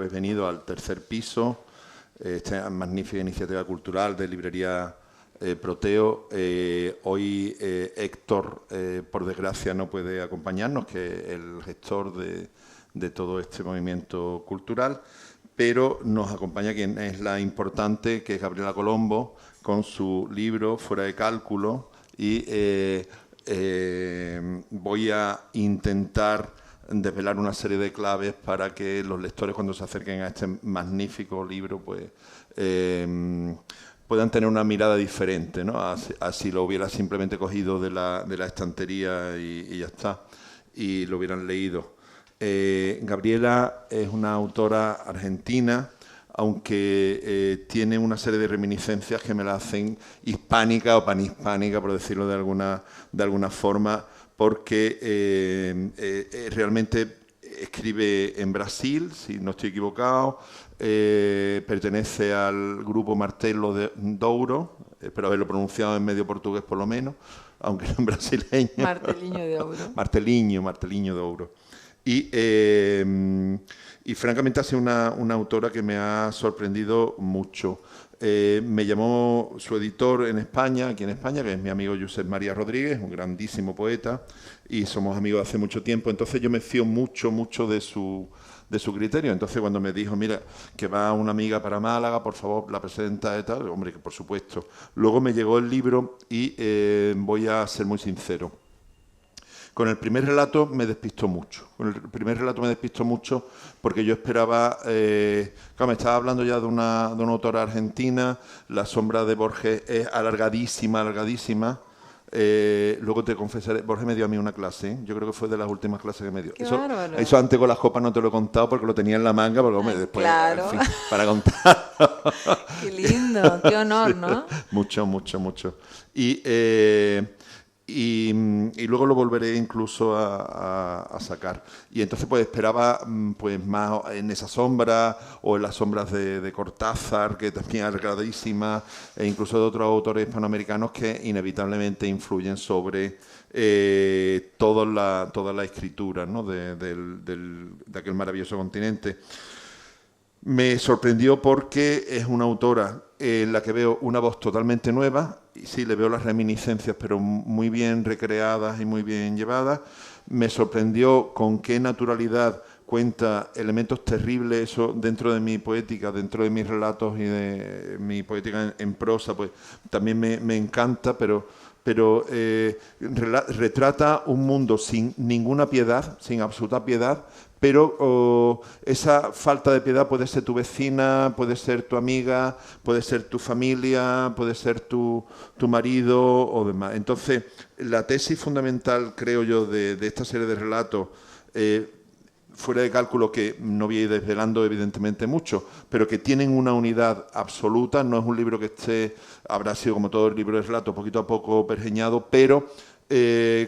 habéis venido al tercer piso, esta magnífica iniciativa cultural de librería Proteo. Hoy Héctor, por desgracia, no puede acompañarnos, que es el gestor de todo este movimiento cultural, pero nos acompaña quien es la importante, que es Gabriela Colombo, con su libro Fuera de Cálculo, y voy a intentar desvelar una serie de claves para que los lectores, cuando se acerquen a este magnífico libro, pues puedan tener una mirada diferente, ¿no? Así lo hubiera simplemente cogido de la estantería y ya está, y lo hubieran leído. Gabriela es una autora argentina, aunque tiene una serie de reminiscencias que me la hacen hispánica o panhispánica, por decirlo de alguna forma, porque realmente escribe en Brasil, si no estoy equivocado, pertenece al grupo Martelo Douro, espero haberlo pronunciado en medio portugués por lo menos, aunque no en brasileño. Marteliño de Ouro. Marteliño de Ouro. Y francamente ha sido una autora que me ha sorprendido mucho. Me llamó su editor aquí en España, que es mi amigo Josep María Rodríguez, un grandísimo poeta, y somos amigos hace mucho tiempo. Entonces yo me fío mucho de su criterio. Entonces cuando me dijo, mira, que va una amiga para Málaga, por favor, la presenta y tal, hombre, que por supuesto. Luego me llegó el libro y voy a ser muy sincero. Con el primer relato me despistó mucho. Porque yo esperaba... claro, me estaba hablando ya de una autora argentina. La sombra de Borges es alargadísima. Luego te confesaré, Borges me dio a mí una clase, ¿eh? Yo creo que fue de las últimas clases que me dio. Eso antes con las copas no te lo he contado porque lo tenía en la manga, porque hombre, después, claro. En fin, para contar. Qué lindo, qué honor, ¿no? Mucho. Y luego lo volveré incluso a sacar. Y entonces pues esperaba pues más en esa sombra o en las sombras de Cortázar, que también es alargadísima, e incluso de otros autores hispanoamericanos que inevitablemente influyen sobre toda la escritura, ¿no? de aquel maravilloso continente. Me sorprendió porque es una autora en la que veo una voz totalmente nueva, y sí, le veo las reminiscencias, pero muy bien recreadas y muy bien llevadas. Me sorprendió con qué naturalidad cuenta elementos terribles, eso dentro de mi poética, dentro de mis relatos y de mi poética en prosa, pues también me encanta, pero retrata un mundo sin ninguna piedad, sin absoluta piedad, pero esa falta de piedad puede ser tu vecina, puede ser tu amiga, puede ser tu familia, puede ser tu marido o demás. Entonces, la tesis fundamental, creo yo, de esta serie de relatos, Fuera de Cálculo, que no voy a ir desvelando evidentemente mucho, pero que tienen una unidad absoluta. No es un libro que habrá sido como todo el libro de relatos, poquito a poco pergeñado, pero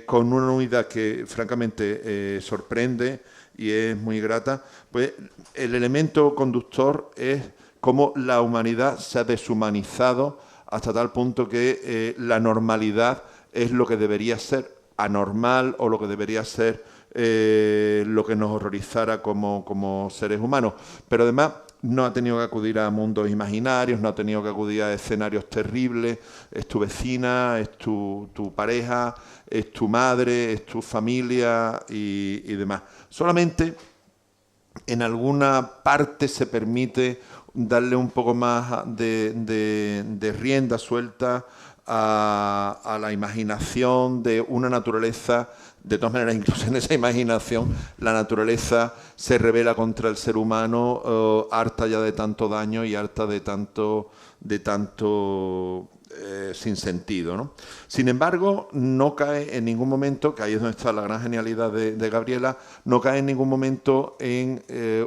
con una unidad que francamente sorprende y es muy grata. Pues el elemento conductor es cómo la humanidad se ha deshumanizado hasta tal punto que la normalidad es lo que debería ser anormal, o lo que debería ser lo que nos horrorizara como seres humanos. Pero además no ha tenido que acudir a mundos imaginarios, no ha tenido que acudir a escenarios terribles. Es tu vecina, es tu pareja, es tu madre, es tu familia y demás. Solamente en alguna parte se permite darle un poco más de rienda suelta a la imaginación de una naturaleza. De todas maneras, incluso en esa imaginación, la naturaleza se rebela contra el ser humano, harta ya de tanto daño y harta de tanto sinsentido, ¿no? Sin embargo, no cae en ningún momento, que ahí es donde está la gran genialidad de Gabriela, no cae en ningún momento en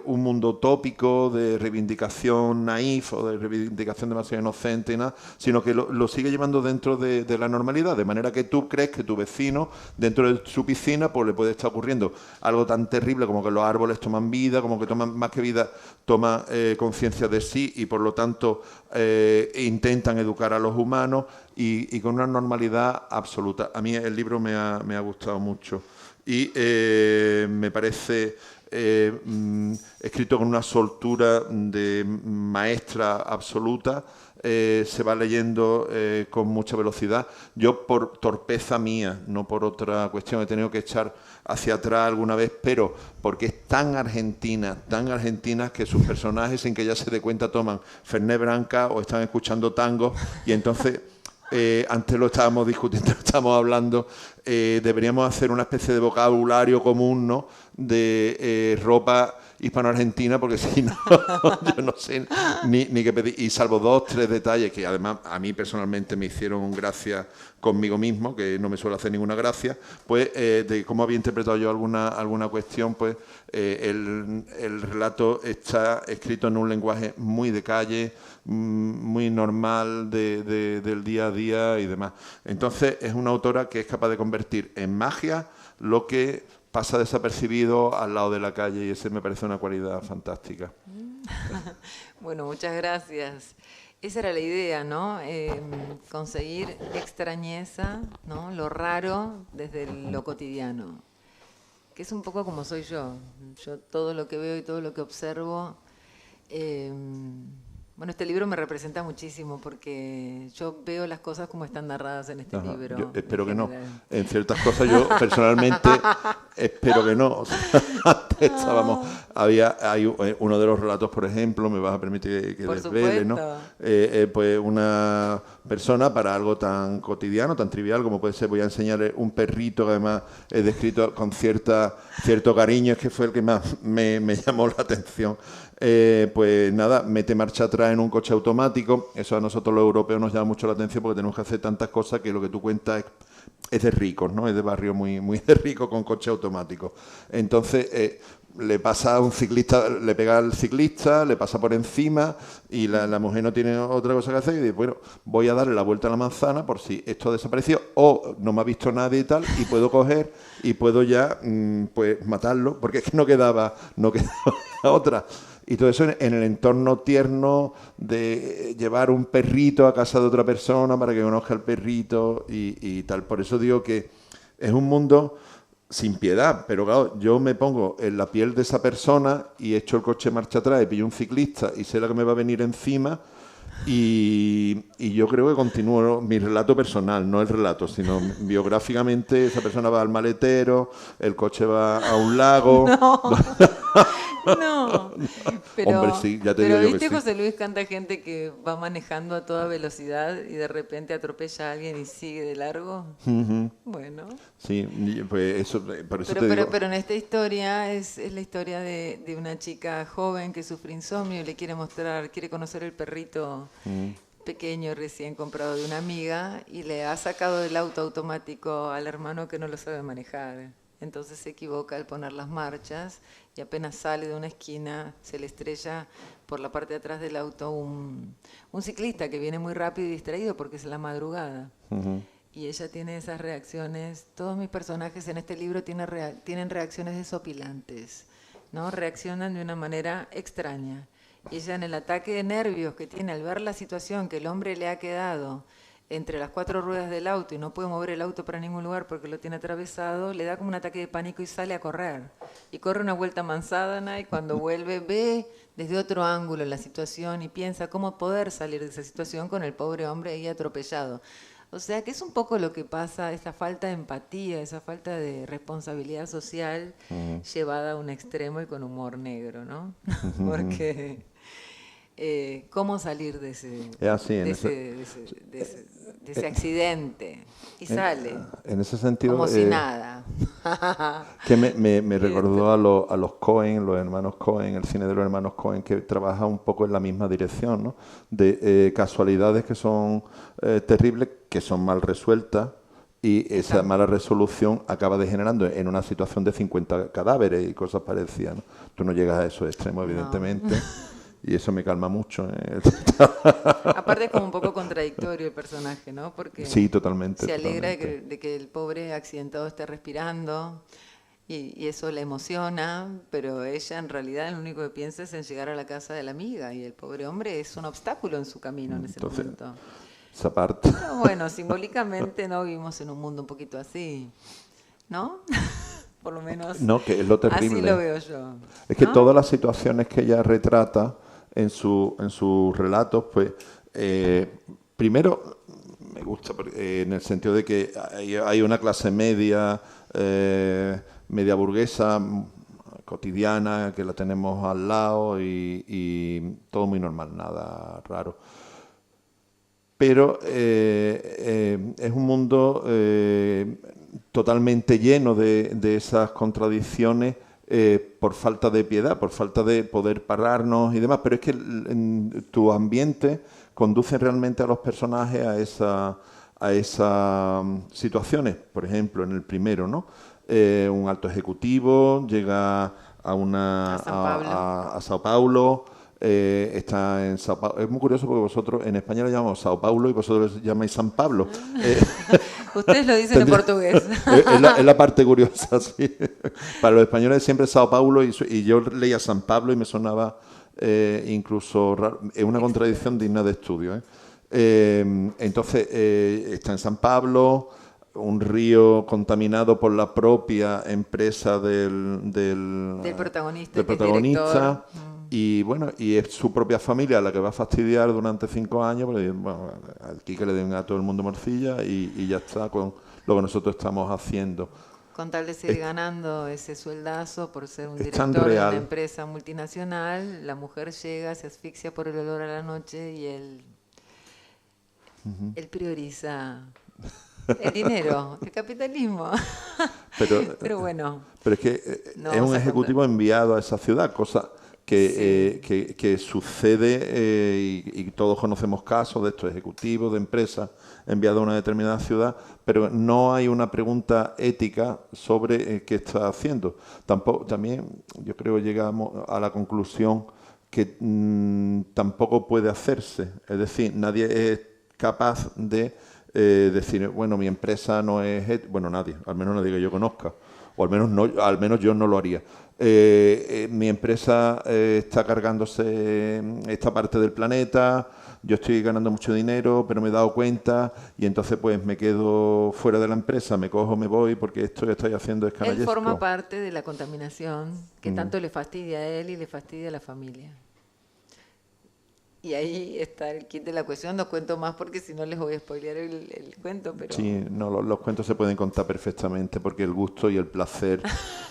un mundo utópico de reivindicación naif o de reivindicación demasiado inocente y nada, sino que lo sigue llevando dentro de la normalidad, de manera que tú crees que tu vecino, dentro de su piscina, pues le puede estar ocurriendo algo tan terrible como que los árboles toman vida, como que toman más que vida, toman conciencia de sí, y por lo tanto intentan educar a los humanos, y con una normalidad absoluta. A mí el libro me ha gustado mucho y me parece escrito con una soltura de maestra absoluta. Se va leyendo con mucha velocidad. Yo por torpeza mía, no por otra cuestión, he tenido que echar hacia atrás alguna vez, pero porque es tan argentina que sus personajes, sin que ella se dé cuenta, toman Fernet Branca o están escuchando tango, y entonces antes lo estábamos discutiendo, estábamos hablando, deberíamos hacer una especie de vocabulario común, ¿no?, de ropa hispano-argentina, porque si no, yo no sé ni qué pedir. Y salvo 2, 3 detalles que además a mí personalmente me hicieron gracia conmigo mismo, que no me suele hacer ninguna gracia, pues de cómo había interpretado yo alguna cuestión, pues el relato está escrito en un lenguaje muy de calle, muy normal del día a día y demás. Entonces es una autora que es capaz de convertir en magia lo que pasa desapercibido al lado de la calle, y ese me parece una cualidad fantástica. Bueno, muchas gracias. Esa era la idea, ¿no? Conseguir extrañeza, ¿no?, lo raro desde lo cotidiano, que es un poco como soy yo. Yo todo lo que veo y todo lo que observo... Bueno, este libro me representa muchísimo porque yo veo las cosas como están narradas en este libro. Yo espero que no. En ciertas cosas yo personalmente espero que no. O sea, antes estábamos... Hay uno de los relatos, por ejemplo, me vas a permitir que desvele, ¿no? Pues una persona, para algo tan cotidiano, tan trivial como puede ser, voy a enseñarle un perrito que además he descrito con cierto cariño, es que fue el que más me llamó la atención. Pues nada, mete marcha atrás en un coche automático. Eso a nosotros los europeos nos llama mucho la atención porque tenemos que hacer tantas cosas que lo que tú cuentas es de ricos, ¿no? Es de barrio muy, muy de rico con coche automático. Entonces le pasa a un ciclista, le pega al ciclista, le pasa por encima y la mujer no tiene otra cosa que hacer y dice, bueno, voy a darle la vuelta a la manzana por si esto ha desaparecido o no me ha visto nadie y tal, y puedo coger y puedo ya pues matarlo, porque es que no quedaba otra. Y todo eso en el entorno tierno de llevar un perrito a casa de otra persona para que conozca al perrito y tal. Por eso digo que es un mundo sin piedad, pero claro, yo me pongo en la piel de esa persona y echo el coche marcha atrás y pillo un ciclista y sé la que me va a venir encima y yo creo que continúo mi relato personal, no el relato, sino biográficamente esa persona va al maletero, el coche va a un lago... No, pero, hombre, sí, ya te digo yo ¿viste que sí. José Luis canta gente que va manejando a toda velocidad y de repente atropella a alguien y sigue de largo? Bueno. Sí, pues eso, por eso te digo. Pero en esta historia es la historia de una chica joven que sufre insomnio y le quiere conocer el perrito pequeño recién comprado de una amiga y le ha sacado del auto automático al hermano que no lo sabe manejar. Entonces se equivoca al poner las marchas y apenas sale de una esquina se le estrella por la parte de atrás del auto un ciclista que viene muy rápido y distraído porque es la madrugada. Y ella tiene esas reacciones. Todos mis personajes en este libro tienen reacciones desopilantes, ¿no? Reaccionan de una manera extraña. Y ella, en el ataque de nervios que tiene al ver la situación que el hombre le ha quedado entre las 4 ruedas del auto y no puede mover el auto para ningún lugar porque lo tiene atravesado, le da como un ataque de pánico y sale a correr. Y corre una vuelta a manzana y cuando vuelve ve desde otro ángulo la situación y piensa cómo poder salir de esa situación con el pobre hombre ahí atropellado. O sea que es un poco lo que pasa, esa falta de empatía, esa falta de responsabilidad social llevada a un extremo y con humor negro, ¿no? Porque... cómo salir de ese accidente y sale en ese sentido como si nada. Que me recordó a los Coen, los hermanos Coen, el cine de los hermanos Coen, que trabaja un poco en la misma dirección, ¿no? De casualidades que son terribles, que son mal resueltas, y esa mala resolución acaba degenerando en una situación de 50 cadáveres y cosas parecidas, ¿no? Tú no llegas a esos extremos, evidentemente. No. Y eso me calma mucho. Aparte es como un poco contradictorio el personaje, ¿no? Porque sí, totalmente. Se alegra de que el pobre accidentado esté respirando y eso le emociona, pero ella en realidad lo único que piensa es en llegar a la casa de la amiga y el pobre hombre es un obstáculo en su camino en ese momento. Esa parte. Pero bueno, simbólicamente no vivimos en un mundo un poquito así, ¿no? por lo menos No, que es lo terrible. así lo veo yo. Es que ¿no? todas las situaciones que ella retrata en sus relatos, pues, primero me gusta en el sentido de que hay una clase media, media burguesa, cotidiana, que la tenemos al lado y todo muy normal, nada raro. Pero es un mundo totalmente lleno de esas contradicciones por falta de piedad, por falta de poder pararnos y demás. Pero es que tu ambiente conduce realmente a los personajes a esas situaciones. Por ejemplo, en el primero, ¿no? Un alto ejecutivo llega a Sao Paulo. Está en Sao Paulo. Es muy curioso porque vosotros en España lo llamamos Sao Paulo y vosotros lo llamáis San Pablo. Ustedes lo dicen en portugués. Es la parte curiosa, sí. Para los españoles siempre Sao Paulo y yo leía San Pablo y me sonaba incluso raro. Es una contradicción digna de estudio. Entonces, está en San Pablo, un río contaminado por la propia empresa del protagonista. Del protagonista. Y bueno, y es su propia familia la que va a fastidiar durante 5 años, porque bueno, aquí que le den a todo el mundo morcilla y ya está con lo que nosotros estamos haciendo. Con tal de seguir ganando ese sueldazo por ser un Es tan director de una real. empresa multinacional, la mujer llega, se asfixia por el olor a la noche y él prioriza el dinero, el capitalismo. Pero bueno. Pero es que no es un vamos a ejecutivo contar. enviado a esa ciudad, cosa que sucede y todos conocemos casos de estos ejecutivos de empresas enviados a una determinada ciudad, pero no hay una pregunta ética sobre qué está haciendo. También yo creo que llegamos a la conclusión que tampoco puede hacerse. Es decir, nadie es capaz de decir, bueno, mi empresa no es... Bueno, nadie, al menos nadie que yo conozca. O al menos yo no lo haría. Mi empresa está cargándose esta parte del planeta, yo estoy ganando mucho dinero, pero me he dado cuenta y entonces pues me quedo fuera de la empresa, me cojo, me voy porque esto que estoy haciendo es canallesco. Él forma parte de la contaminación que tanto le fastidia a él y le fastidia a la familia. Y ahí está el kit de la cuestión. No cuento más porque si no les voy a spoilear el cuento. Pero... Sí, no, los cuentos se pueden contar perfectamente porque el gusto y el placer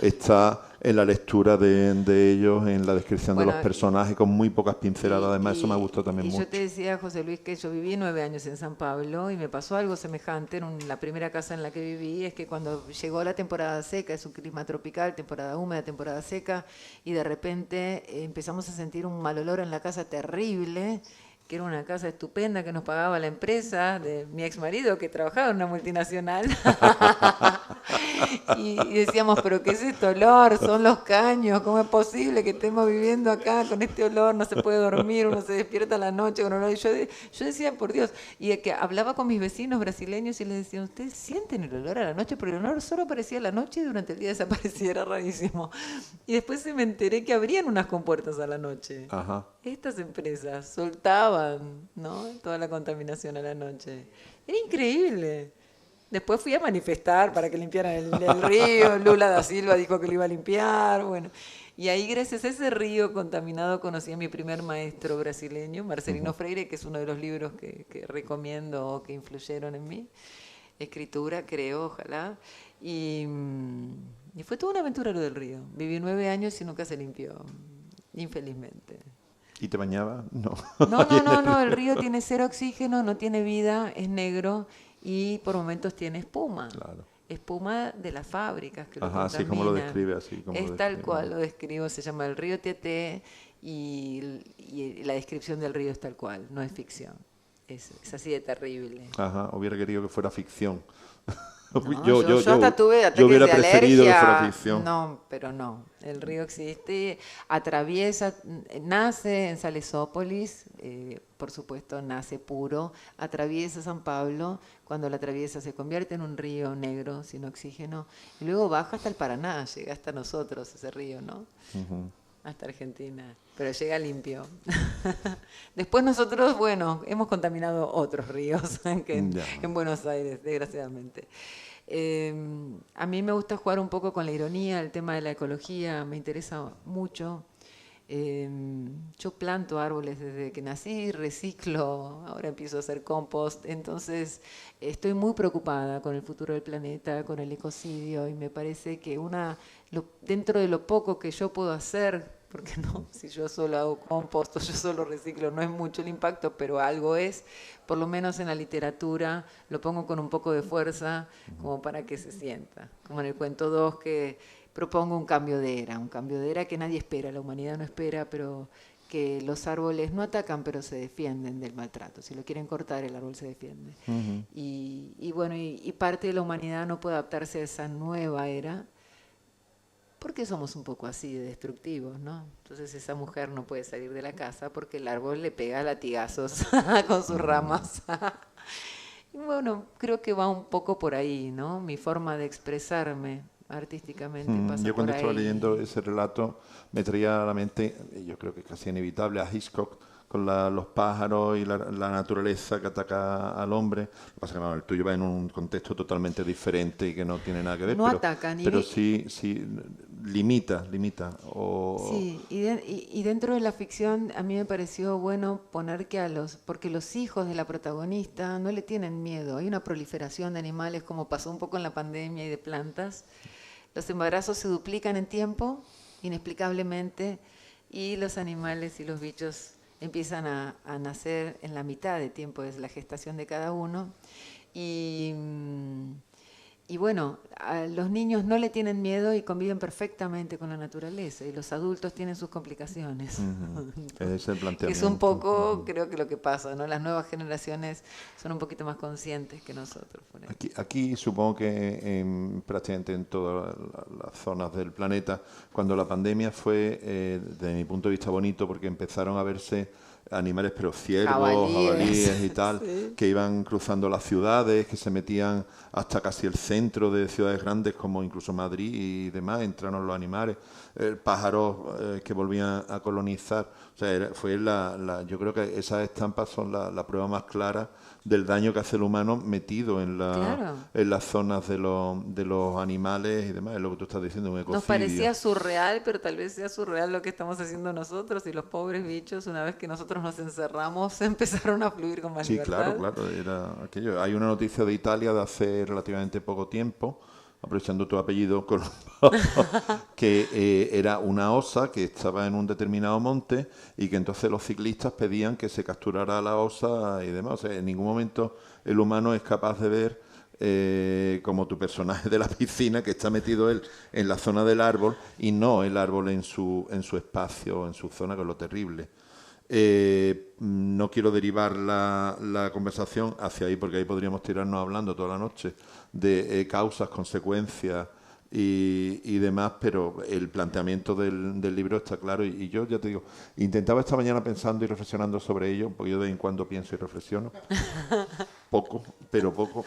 está en la lectura de ellos, en la descripción de los personajes, con muy pocas pinceladas. Además, eso me gustó también mucho. Yo te decía, José Luis, que yo viví 9 años en San Pablo y me pasó algo semejante en la primera casa en la que viví. Es que cuando llegó la temporada seca, es un clima tropical, temporada húmeda, temporada seca, y de repente empezamos a sentir un mal olor en la casa terrible, que era una casa estupenda que nos pagaba la empresa de mi ex marido que trabajaba en una multinacional. y decíamos, pero ¿qué es este olor? Son los caños, ¿cómo es posible que estemos viviendo acá con este olor? No se puede dormir, uno se despierta a la noche con olor. Y yo decía, por Dios, y que hablaba con mis vecinos brasileños y les decía, ¿ustedes sienten el olor a la noche? Porque el olor solo aparecía a la noche y durante el día desaparecía, era rarísimo. Y después me enteré que abrían unas compuertas a la noche. Ajá. Estas empresas soltaban, ¿no?, toda la contaminación a la noche. Era increíble. Después fui a manifestar para que limpiaran el río. Lula da Silva dijo que lo iba a limpiar. Bueno, y ahí gracias a ese río contaminado conocí a mi primer maestro brasileño, Marcelino Freire, que es uno de los libros que recomiendo o que influyeron en mí. Escritura, creo, ojalá. Y fue toda una aventura lo del río. Viví 9 años y nunca se limpió, infelizmente. ¿Y te bañabas? No. No, el río tiene 0 oxígeno, no tiene vida, es negro y por momentos tiene espuma. Claro. Espuma de las fábricas que lo contaminan. Así como lo describe, así como es tal cual lo describo, se llama el río Tieté y la descripción del río es tal cual, no es ficción. Es así de terrible. Ajá, hubiera querido que fuera ficción. No, yo hasta tuve ataques hubiera de preferido alergia. Que fuera ficción. No, pero no. El río existe, atraviesa, nace en Salesópolis, por supuesto nace puro, atraviesa San Pablo, cuando la atraviesa se convierte en un río negro, sin oxígeno, y luego baja hasta el Paraná, llega hasta nosotros ese río, ¿no? Uh-huh. Hasta Argentina, pero llega limpio. Después nosotros, bueno, hemos contaminado otros ríos en Buenos Aires, desgraciadamente. A mí me gusta jugar un poco con la ironía, el tema de la ecología me interesa mucho. Yo planto árboles desde que nací, reciclo, ahora empiezo a hacer compost, entonces estoy muy preocupada con el futuro del planeta, con el ecocidio, y me parece que dentro de lo poco que yo puedo hacer, porque no, si yo solo hago compost o yo solo reciclo, no es mucho el impacto, pero algo es, por lo menos en la literatura, lo pongo con un poco de fuerza como para que se sienta, como en el cuento 2 que propongo un cambio de era que nadie espera, la humanidad no espera, pero que los árboles no atacan, pero se defienden del maltrato. Si lo quieren cortar, el árbol se defiende. Y bueno, y parte de la humanidad no puede adaptarse a esa nueva era, porque somos un poco así de destructivos, ¿no? Entonces esa mujer no puede salir de la casa porque el árbol le pega latigazos con sus ramas. Y bueno, creo que va un poco por ahí, ¿no? Mi forma de expresarme artísticamente pasa Yo por cuando estaba leyendo ahí. ese relato me traía a la mente, y yo creo que es casi inevitable, a Hitchcock con los pájaros y la naturaleza que ataca al hombre. Lo que pasa es que bueno, el tuyo va en un contexto totalmente diferente y que no tiene nada que ver, No atacan. pero sí, sí limita, Sí, y dentro de la ficción a mí me pareció bueno poner que porque los hijos de la protagonista no le tienen miedo. Hay una proliferación de animales como pasó un poco en la pandemia y de plantas. Los embarazos se duplican en tiempo, inexplicablemente, y los animales y los bichos empiezan a nacer en la mitad de tiempo desde la gestación de cada uno. Y, y bueno, los niños no le tienen miedo y conviven perfectamente con la naturaleza, y los adultos tienen sus complicaciones. Ese es el Que es un planteamiento. poco, creo que lo que pasa, ¿no? Las nuevas generaciones son un poquito más conscientes que nosotros. Por ahí. Aquí supongo que prácticamente en todas las zonas del planeta, cuando la pandemia fue, desde mi punto de vista, bonito, porque empezaron a verse animales, pero ciervos, jabalíes y tal, Sí. que iban cruzando las ciudades, que se metían hasta casi el centro de ciudades grandes, como incluso Madrid y demás, entraron los animales, pájaros que volvían a colonizar. O sea, yo creo que esas estampas son la prueba más clara del daño que hace el humano metido Claro. en las zonas de los animales y demás. Es lo que tú estás diciendo, un Nos ecocidio. parecía surreal, pero tal vez sea surreal lo que estamos haciendo nosotros, y los pobres bichos, una vez que nosotros nos encerramos, empezaron a fluir con más Sí, claro, libertad. claro, era aquello. Hay una noticia de Italia de hace relativamente poco tiempo, aprovechando tu apellido, que era una osa que estaba en un determinado monte y que entonces los ciclistas pedían que se capturara a la osa y demás. O sea, en ningún momento el humano es capaz de ver como tu personaje de la piscina, que está metido él en la zona del árbol y no el árbol en su espacio, en su zona, que es lo terrible. No quiero derivar la conversación hacia ahí, porque ahí podríamos tirarnos hablando toda la noche de causas, consecuencias y demás, pero el planteamiento del libro está claro y yo ya te digo, intentaba esta mañana pensando y reflexionando sobre ello, porque yo de vez en cuando pienso y reflexiono, poco, pero poco,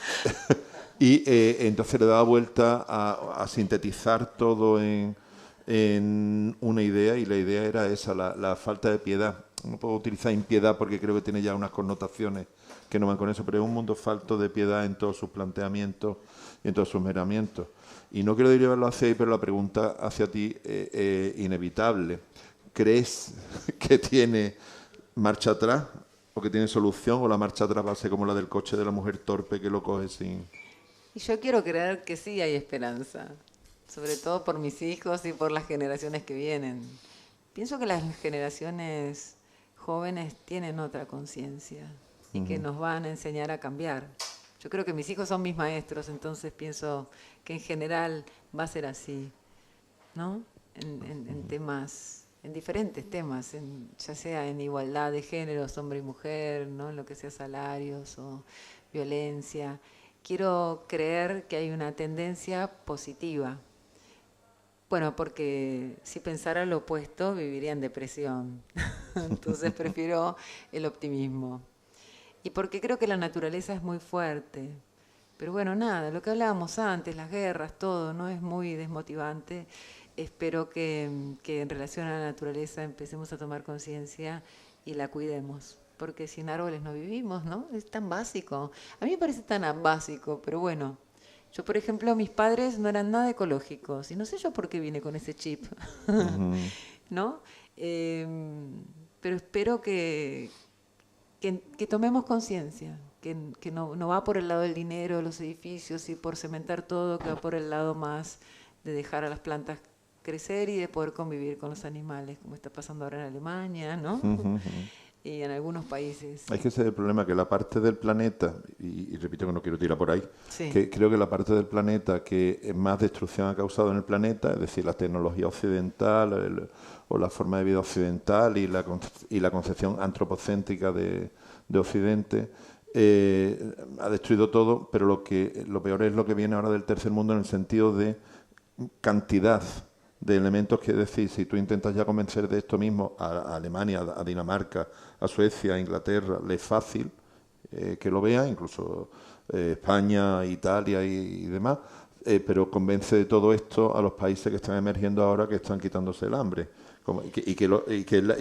y entonces le daba vuelta a sintetizar todo en una idea, y la idea era esa, la falta de piedad. No puedo utilizar impiedad porque creo que tiene ya unas connotaciones que no van con eso, pero es un mundo falto de piedad en todos sus planteamientos y en todos sus miramientos. Y no quiero derivarlo hacia ahí, pero la pregunta hacia ti es inevitable. ¿Crees que tiene marcha atrás o que tiene solución, o la marcha atrás va a ser como la del coche de la mujer torpe que lo coge sin... Y yo quiero creer que sí hay esperanza, sobre todo por mis hijos y por las generaciones que vienen. Pienso que las generaciones jóvenes tienen otra conciencia y que nos van a enseñar a cambiar. Yo creo que mis hijos son mis maestros, entonces pienso que en general va a ser así, ¿no? En temas, en diferentes temas, ya sea en igualdad de géneros, hombre y mujer, ¿no? En lo que sea salarios o violencia. Quiero creer que hay una tendencia positiva. Bueno, porque si pensara lo opuesto, viviría en depresión. Entonces prefiero el optimismo. Y porque creo que la naturaleza es muy fuerte. Pero bueno, nada, lo que hablábamos antes, las guerras, todo, ¿no? Es muy desmotivante. Espero que en relación a la naturaleza empecemos a tomar conciencia y la cuidemos. Porque sin árboles no vivimos, ¿no? Es tan básico. A mí me parece tan básico, pero bueno, Yo, por ejemplo, mis padres no eran nada ecológicos y no sé yo por qué vine con ese chip, ¿no? Pero espero que tomemos conciencia, que no va por el lado del dinero, los edificios y por cementar todo, que va por el lado más de dejar a las plantas crecer y de poder convivir con los animales, como está pasando ahora en Alemania, ¿no? Y en algunos países. Es que ese es el problema, que la parte del planeta, y repito que no quiero tirar por ahí, Sí. que creo que la parte del planeta que más destrucción ha causado en el planeta, es decir, la tecnología occidental o la forma de vida occidental y la concepción antropocéntrica de Occidente, ha destruido todo, pero lo peor es lo que viene ahora del tercer mundo en el sentido de cantidad de elementos, que es decir, si tú intentas ya convencer de esto mismo a Alemania, a Dinamarca, a Suecia, a Inglaterra, le es fácil que lo vean, incluso España, Italia y demás, pero convence de todo esto a los países que están emergiendo ahora, que están quitándose el hambre, y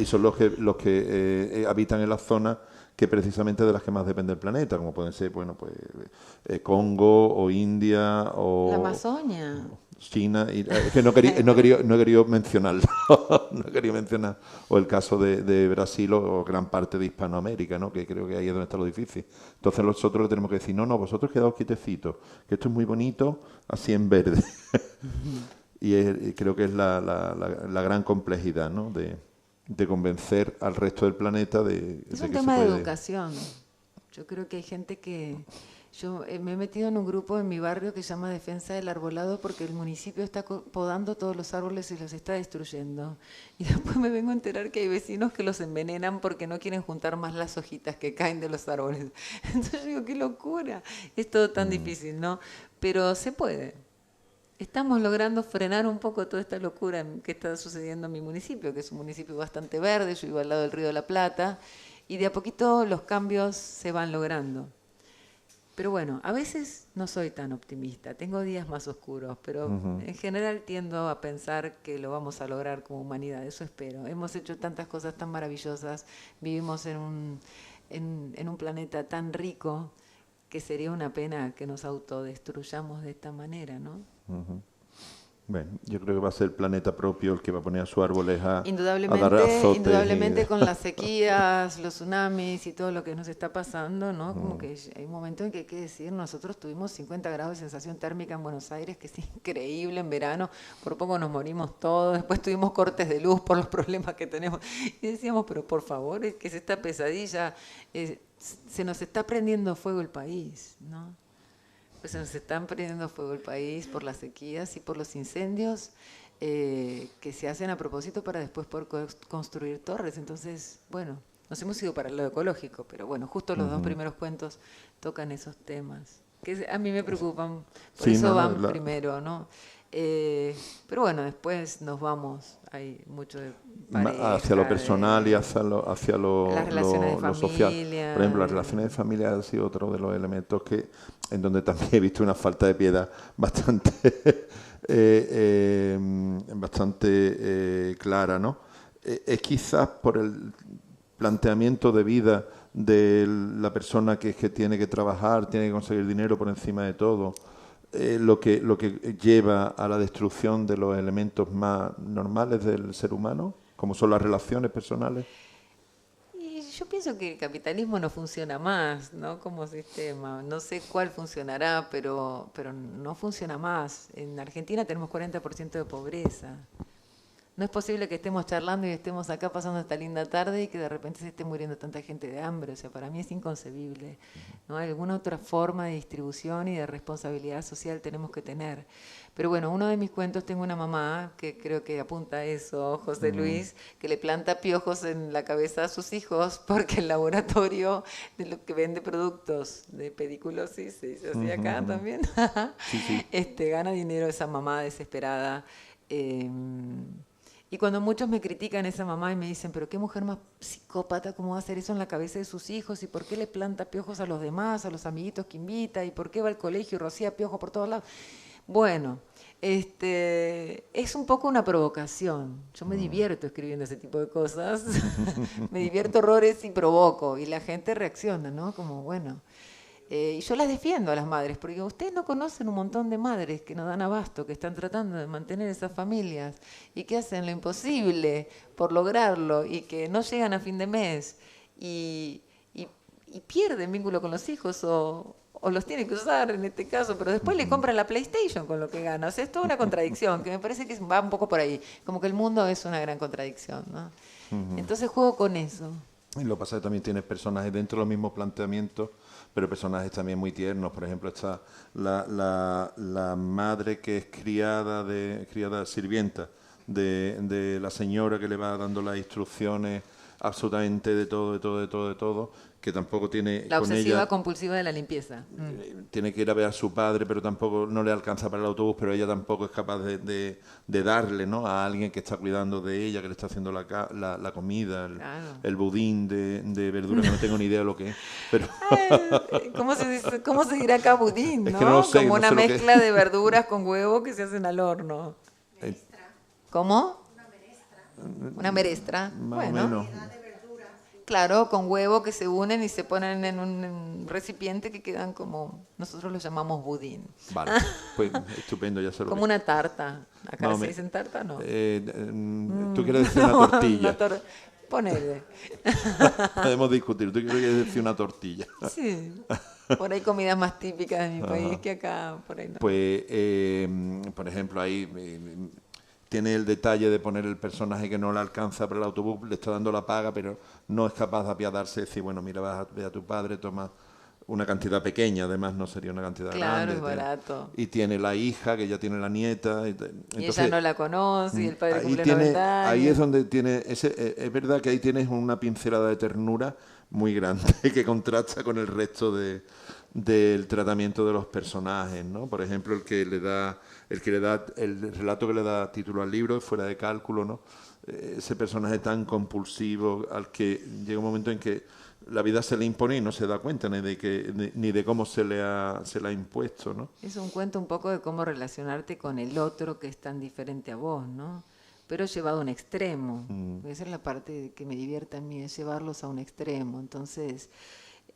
son los que habitan en las zonas que precisamente de las que más depende el planeta, como pueden ser, bueno, pues Congo o India o la Amazonia. China, es que no he querido mencionarlo, no he querido mencionar, o el caso de Brasil o gran parte de Hispanoamérica, ¿no? Que creo que ahí es donde está lo difícil. Entonces nosotros le tenemos que decir, no, vosotros quedaos quietecitos, que esto es muy bonito, así en verde. Y creo que es la gran complejidad, ¿no? De convencer al resto del planeta de Es de un que tema se de puede. educación. Yo creo que hay gente que... Yo me he metido en un grupo en mi barrio que se llama Defensa del Arbolado porque el municipio está podando todos los árboles y los está destruyendo. Y después me vengo a enterar que hay vecinos que los envenenan porque no quieren juntar más las hojitas que caen de los árboles. Entonces yo digo, qué locura. Es todo tan difícil, ¿no? Pero se puede. Estamos logrando frenar un poco toda esta locura que está sucediendo en mi municipio, que es un municipio bastante verde, yo vivo al lado del Río de la Plata, y de a poquito los cambios se van logrando. Pero bueno, a veces no soy tan optimista, tengo días más oscuros, pero en general tiendo a pensar que lo vamos a lograr como humanidad, eso espero. Hemos hecho tantas cosas tan maravillosas, vivimos en un planeta tan rico que sería una pena que nos autodestruyamos de esta manera, ¿no? Bueno, yo creo que va a ser el planeta propio el que va a poner a sus árboles a dar Indudablemente, azotes. indudablemente con las sequías, los tsunamis y todo lo que nos está pasando, ¿no? Como que hay un momento en que hay que decir, nosotros tuvimos 50 grados de sensación térmica en Buenos Aires, que es increíble en verano, por poco nos morimos todos, después tuvimos cortes de luz por los problemas que tenemos. Y decíamos, pero por favor, es que es esta pesadilla, se nos está prendiendo fuego el país, ¿no? Pues se nos están prendiendo fuego el país por las sequías y por los incendios que se hacen a propósito para después poder construir torres. Entonces, bueno, nos hemos ido para el lado ecológico, pero bueno, justo los dos primeros cuentos tocan esos temas, que a mí me preocupan, por eso van primero, ¿no? Pero bueno, después nos vamos, hay mucho de pareja, hacia lo personal y hacia las relaciones de lo social. familia. Por ejemplo, las relaciones de familia ha sido otro de los elementos en donde también he visto una falta de piedad bastante clara, ¿no? Es quizás por el planteamiento de vida de la persona que tiene que trabajar, tiene que conseguir dinero por encima de todo, lo que lleva a la destrucción de los elementos más normales del ser humano, como son las relaciones personales. Y yo pienso que el capitalismo no funciona más, ¿no? Como sistema. No sé cuál funcionará, pero no funciona más. En Argentina tenemos 40% de pobreza. No es posible que estemos charlando y estemos acá pasando esta linda tarde y que de repente se esté muriendo tanta gente de hambre. O sea, para mí es inconcebible, ¿no? Alguna otra forma de distribución y de responsabilidad social tenemos que tener. Pero bueno, uno de mis cuentos, tengo una mamá que creo que apunta a eso, José Luis, que le planta piojos en la cabeza a sus hijos porque el laboratorio de lo que vende productos de pediculosis, se dice así acá también, gana dinero esa mamá desesperada. Y cuando muchos me critican a esa mamá y me dicen, pero qué mujer más psicópata, ¿cómo va a hacer eso en la cabeza de sus hijos? ¿Y por qué le planta piojos a los demás, a los amiguitos que invita? ¿Y por qué va al colegio y rocía piojos por todos lados? Bueno, es un poco una provocación. Yo me divierto escribiendo ese tipo de cosas. Me divierto horrores y provoco. Y la gente reacciona, ¿no? Como, bueno... Y yo las defiendo a las madres, porque ustedes no conocen un montón de madres que no dan abasto, que están tratando de mantener esas familias y que hacen lo imposible por lograrlo y que no llegan a fin de mes y, y pierden vínculo con los hijos o los tienen que usar en este caso, pero después le compran la PlayStation con lo que gana. O sea, es toda una contradicción, que me parece que va un poco por ahí, como que el mundo es una gran contradicción, ¿no? Entonces juego con eso. Y lo que pasa es que también tienes personajes dentro de los mismos planteamientos, pero personajes también muy tiernos. Por ejemplo, está la madre que es criada sirvienta de la señora que le va dando las instrucciones absolutamente de todo, que tampoco tiene La con obsesiva ella, compulsiva de la limpieza. tiene que ir a ver a su padre, pero tampoco no le alcanza para el autobús, pero ella tampoco es capaz de darle, ¿no?, a alguien que está cuidando de ella, que le está haciendo la comida, Claro. el budín de verdura, que no tengo ni idea de lo que es. Pero ¿Cómo se dirá acá budín, no? Es que no lo sé, Como no una sé lo que es. mezcla de verduras con huevo que se hacen al horno. ¿Cómo? Una merestra. más Bueno, o menos. claro, con huevo que se unen y se ponen en un recipiente que quedan como, nosotros lo llamamos budín. Vale, pues estupendo, ya se lo Como una tarta. Acá No, se dicen tarta, ¿no? tú quieres decir una tortilla. Ponele. Podemos discutir, tú quieres decir una tortilla. Sí. Por ahí comidas más típicas de mi país que acá, por ahí no. Pues, por ejemplo, ahí tiene el detalle de poner el personaje que no le alcanza para el autobús, le está dando la paga, pero no es capaz de apiadarse y decir, bueno, mira, vas a ver a tu padre, toma una cantidad pequeña, además no sería una cantidad Claro, grande. es barato. Y tiene la hija, que ya tiene la nieta. Y Entonces, ella no la conoce y el padre ahí cumple tiene, 90 ahí años. es donde tiene, es verdad que ahí tienes una pincelada de ternura muy grande que contrasta con el resto del tratamiento de los personajes, ¿no? Por ejemplo, el relato que le da título al libro, Fuera de cálculo, ¿no? Ese personaje tan compulsivo al que llega un momento en que la vida se le impone y no se da cuenta ni de cómo se le ha impuesto, ¿no? Es un cuento un poco de cómo relacionarte con el otro que es tan diferente a vos, ¿no? Pero llevado a un extremo. Porque esa es la parte que me divierte a mí, es llevarlos a un extremo. Entonces,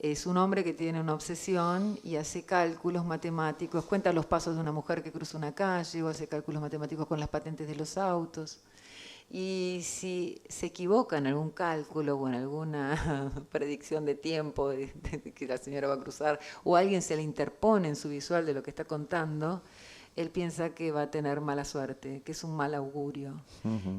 es un hombre que tiene una obsesión y hace cálculos matemáticos, cuenta los pasos de una mujer que cruza una calle o hace cálculos matemáticos con las patentes de los autos. Y si se equivoca en algún cálculo o en alguna predicción de tiempo de que la señora va a cruzar, o alguien se le interpone en su visual de lo que está contando, él piensa que va a tener mala suerte, que es un mal augurio.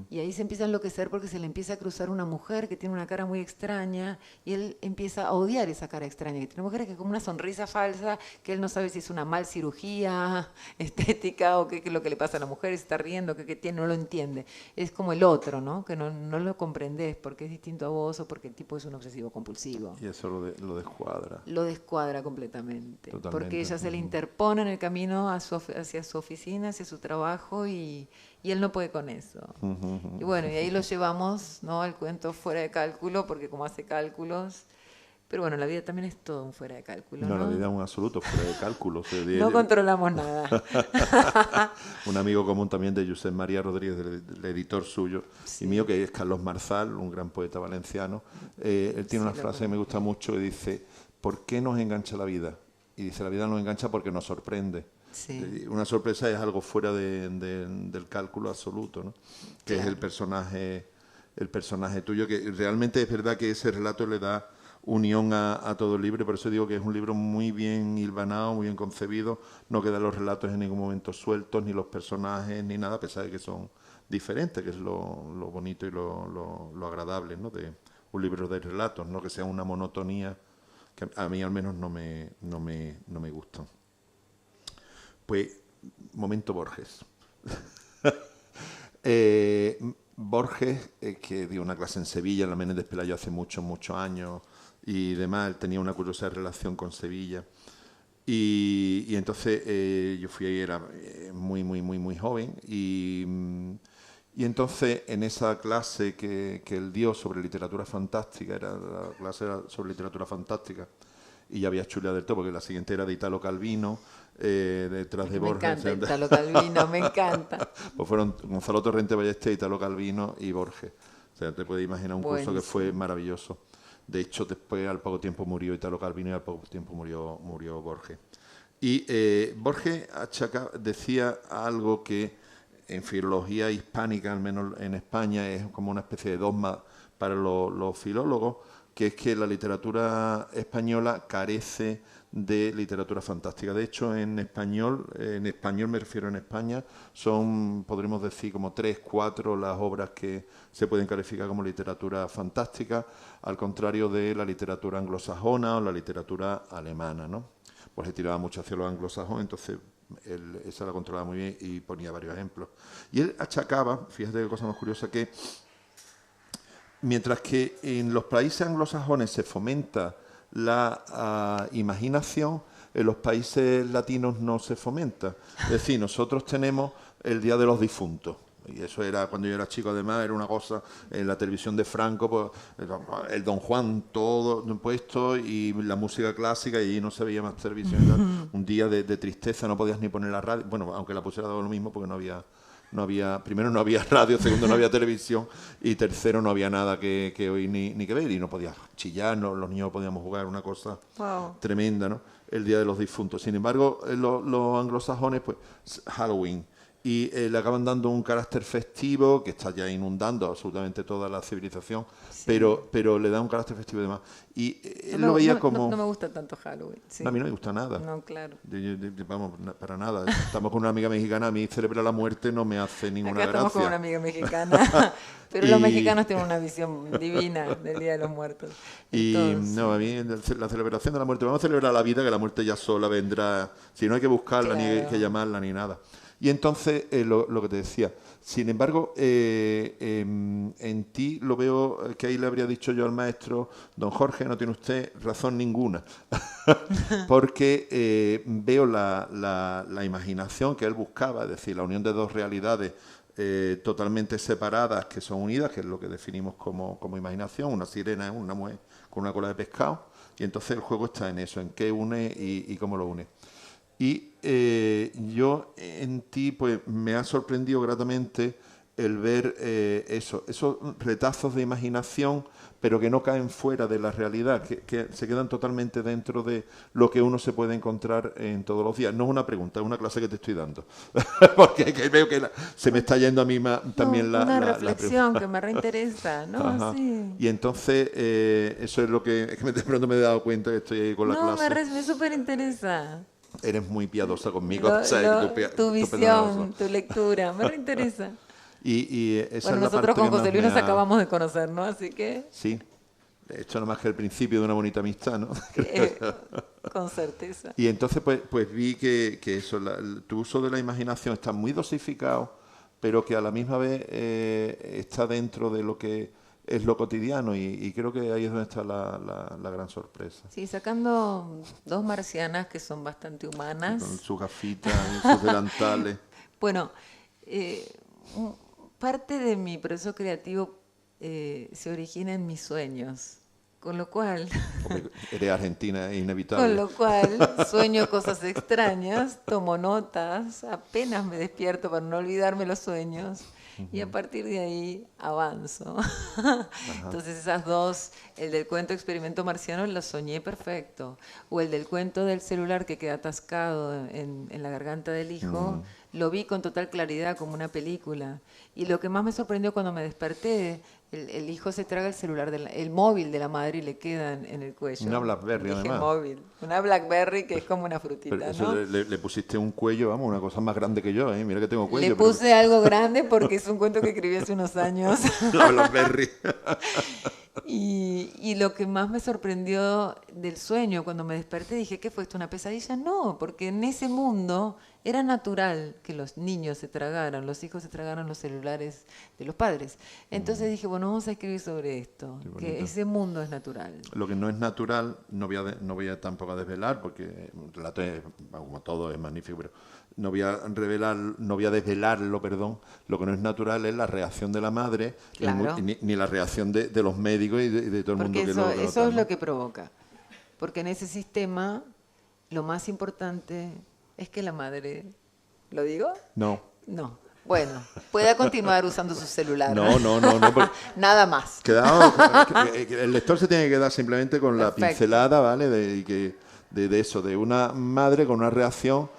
Y ahí se empieza a enloquecer porque se le empieza a cruzar una mujer que tiene una cara muy extraña y él empieza a odiar esa cara extraña, que tiene una mujer que es como una sonrisa falsa, que él no sabe si es una mal cirugía estética o qué es lo que le pasa a la mujer, si está riendo, qué tiene, no lo entiende. Es como el otro, ¿no? Que no lo comprendés porque es distinto a vos o porque el tipo es un obsesivo compulsivo. Y eso lo descuadra. Lo descuadra completamente. Totalmente. Porque ella se le interpone en el camino hacia su oficina, hacia su trabajo y él no puede con eso. Y bueno, y ahí lo llevamos, ¿no?, al cuento Fuera de cálculo, porque como hace cálculos, pero bueno, la vida también es todo un fuera de cálculo, ¿no? No, la vida es un absoluto fuera de cálculo. No controlamos nada. Un amigo común también de Josep María Rodríguez, el editor suyo, Sí. y mío, que es Carlos Marzal, un gran poeta valenciano. Él tiene una frase que me gusta mucho, que dice, ¿por qué nos engancha la vida? Y dice, la vida nos engancha porque nos sorprende. Sí. Una sorpresa es algo fuera del cálculo absoluto, ¿no? Que Claro. es el personaje tuyo, que realmente es verdad que ese relato le da unión a todo el libro, por eso digo que es un libro muy bien hilvanado, muy bien concebido, no quedan los relatos en ningún momento sueltos, ni los personajes, ni nada, a pesar de que son diferentes, que es lo bonito y lo agradable, ¿no?, de un libro de relatos, no que sea una monotonía que a mí al menos no me gusta. Pues, momento Borges. Borges, que dio una clase en Sevilla, en la Menéndez Pelayo hace muchos años y demás, él tenía una curiosa relación con Sevilla. Y entonces yo fui ahí, era muy joven, y entonces en esa clase que él dio sobre literatura fantástica, la clase era sobre literatura fantástica, y ya había chuleado del todo, porque la siguiente era de Italo Calvino, detrás de Borges. Me encanta Italo Calvino, me encanta. Pues fueron Gonzalo Torrente Ballester, Italo Calvino y Borges. O sea, te puedes imaginar un curso que fue maravilloso. De hecho, después al poco tiempo murió Italo Calvino y al poco tiempo murió Borges. Y Borges decía algo que en filología hispánica, al menos en España, es como una especie de dogma para los filólogos, que es que la literatura española carece de literatura fantástica. De hecho, en español me refiero en España, son, podríamos decir, como 3, 4 las obras que se pueden calificar como literatura fantástica, al contrario de la literatura anglosajona o la literatura alemana, ¿no? Pues se tiraba mucho hacia los anglosajones, entonces esa la controlaba muy bien y ponía varios ejemplos. Y él achacaba, fíjate qué cosa más curiosa, que mientras que en los países anglosajones se fomenta la imaginación, en los países latinos no se fomenta. Es decir, nosotros tenemos el Día de los Difuntos. Y eso era, cuando yo era chico, además, era una cosa, en la televisión de Franco, pues, el Don Juan todo puesto y la música clásica, y no se veía más televisión. Un día de tristeza, no podías ni poner la radio. Bueno, aunque la pusiera dado lo mismo, porque primero no había radio, segundo no había televisión, y tercero no había nada que oír ni que ver, y no podías chillar, los niños no podíamos jugar, una cosa tremenda, ¿no? El Día de los Difuntos. Sin embargo, los anglosajones, pues, Halloween, y le acaban dando un carácter festivo que está ya inundando absolutamente toda la civilización, sí. pero le da un carácter festivo y demás. Y él lo veía como... No me gusta tanto Halloween. Sí. A mí no me gusta nada. No, claro. Vamos, para nada. Estamos con una amiga mexicana, a mí celebrar la muerte no me hace ninguna gracia. Estamos con una amiga mexicana, pero los mexicanos tienen una visión divina del Día de los Muertos. Entonces, no, a mí la celebración de la muerte, vamos a celebrar la vida, que la muerte ya sola vendrá, si no hay que buscarla, claro, ni que llamarla, ni nada. Y entonces, lo que te decía, sin embargo, en ti lo veo, que ahí le habría dicho yo al maestro, don Jorge, no tiene usted razón ninguna, porque veo la imaginación que él buscaba, es decir, la unión de dos realidades totalmente separadas, que son unidas, que es lo que definimos como imaginación. Una sirena es una mujer con una cola de pescado, y entonces el juego está en eso, en qué une y cómo lo une. Y yo en ti pues me ha sorprendido gratamente el ver esos retazos de imaginación, pero que no caen fuera de la realidad, que se quedan totalmente dentro de lo que uno se puede encontrar en todos los días. No es una pregunta, es una clase que te estoy dando, porque veo que se me está yendo a mí también una reflexión que me reinteresa, ¿no? Sí. Y entonces eso es lo que de pronto me he dado cuenta que estoy ahí con la clase. No, me súper interesa. Eres muy piadosa conmigo. Tu visión, tu lectura, me reinteresa. Y esa bueno, es nosotros con José Luis nos acabamos de conocer, ¿no? Así que... Sí, esto no más que el principio de una bonita amistad, ¿no? Con certeza. Y entonces pues vi que eso, tu uso de la imaginación está muy dosificado, pero que a la misma vez está dentro de lo que es lo cotidiano, y creo que ahí es donde está la gran sorpresa. Sí, sacando dos marcianas que son bastante humanas. Con sus gafitas y sus delantales. Bueno, parte de mi proceso creativo se origina en mis sueños, con lo cual... Eres argentina, es inevitable. Con lo cual sueño cosas extrañas, tomo notas, apenas me despierto para no olvidarme los sueños, y a partir de ahí avanzo. Entonces esas dos, el del cuento Experimento Marciano, lo soñé perfecto, o el del cuento del celular que queda atascado en la garganta del hijo, lo vi con total claridad como una película. Y lo que más me sorprendió cuando me desperté, el hijo se traga el celular, el móvil de la madre, y le queda en el cuello. Una BlackBerry, además. Móvil. Una BlackBerry que es como una frutita, pero eso, ¿no? Le pusiste un cuello, vamos, una cosa más grande que yo, ¿eh? Mira que tengo cuello. Le puse algo grande porque es un cuento que escribí hace unos años. La BlackBerry. Y lo que más me sorprendió del sueño, cuando me desperté, dije, ¿qué fue esto? ¿Una pesadilla? No, porque en ese mundo era natural que los niños se tragaran, los hijos se tragaran los celulares de los padres. Entonces dije, bueno, vamos a escribir sobre esto, que ese mundo es natural. Lo que no es natural, no voy a tampoco a desvelar, porque el relato es, como todo es magnífico, pero no voy a desvelarlo, perdón. Lo que no es natural es la reacción de la madre, claro, ni la reacción de los médicos y de todo el mundo que lo trata, eso es lo que provoca. Porque en ese sistema lo más importante es que la madre... ¿Lo digo? No. No. Bueno, pueda continuar usando su celular. No, Nada más. El lector se tiene que quedar simplemente con la pincelada, ¿vale? De eso, de una madre con una reacción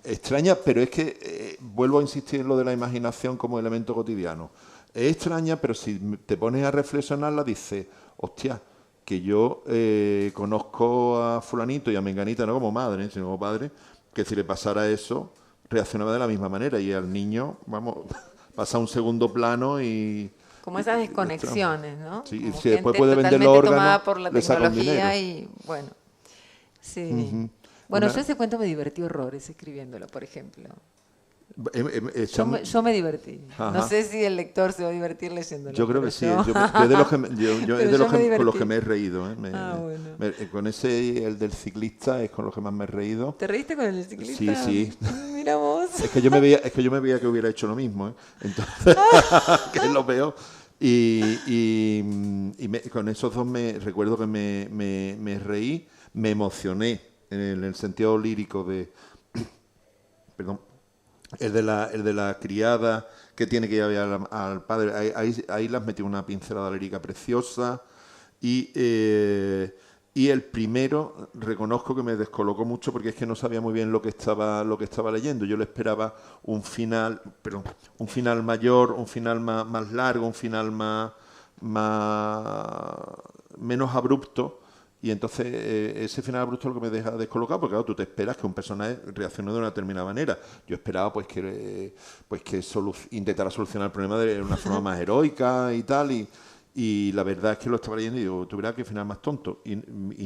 extraña, pero es que vuelvo a insistir en lo de la imaginación como elemento cotidiano. Es extraña, pero si te pones a reflexionarla, dices, hostia, que yo conozco a fulanito y a menganita no como madre, sino como padre, que si le pasara eso, reaccionaba de la misma manera y al niño, vamos, pasa a un segundo plano y... Como esas desconexiones, ¿no? Sí, como si después puede vender los órganos, tomada por la le saca un dinero. tecnología y bueno, sí. Bueno, yo ese cuento me divertí horrores escribiéndolo, por ejemplo. Yo me divertí. Ajá. No sé si el lector se va a divertir leyéndolo. Yo creo que sí. Yo es de los que con los que me he reído. Bueno. Con ese, el del ciclista, es con los que más me he reído. ¿Te reíste con el del ciclista? Sí. Mira vos. Es que yo me veía que hubiera hecho lo mismo. Entonces, que es lo peor. Con esos dos recuerdo que me reí, me emocioné en el sentido lírico de... Perdón. El de la criada que tiene que llevar al padre, ahí las metí una pincelada lírica preciosa y el primero reconozco que me descolocó mucho porque es que no sabía muy bien lo que estaba leyendo. Yo le esperaba un final mayor, un final más largo, un final menos abrupto. Y entonces ese final abrupto es lo que me deja descolocado, porque claro, tú te esperas que un personaje reaccione de una determinada manera. Yo esperaba pues que intentara solucionar el problema de una forma más heroica y tal, y la verdad es que lo estaba leyendo y digo, tuviera que final más tonto. Y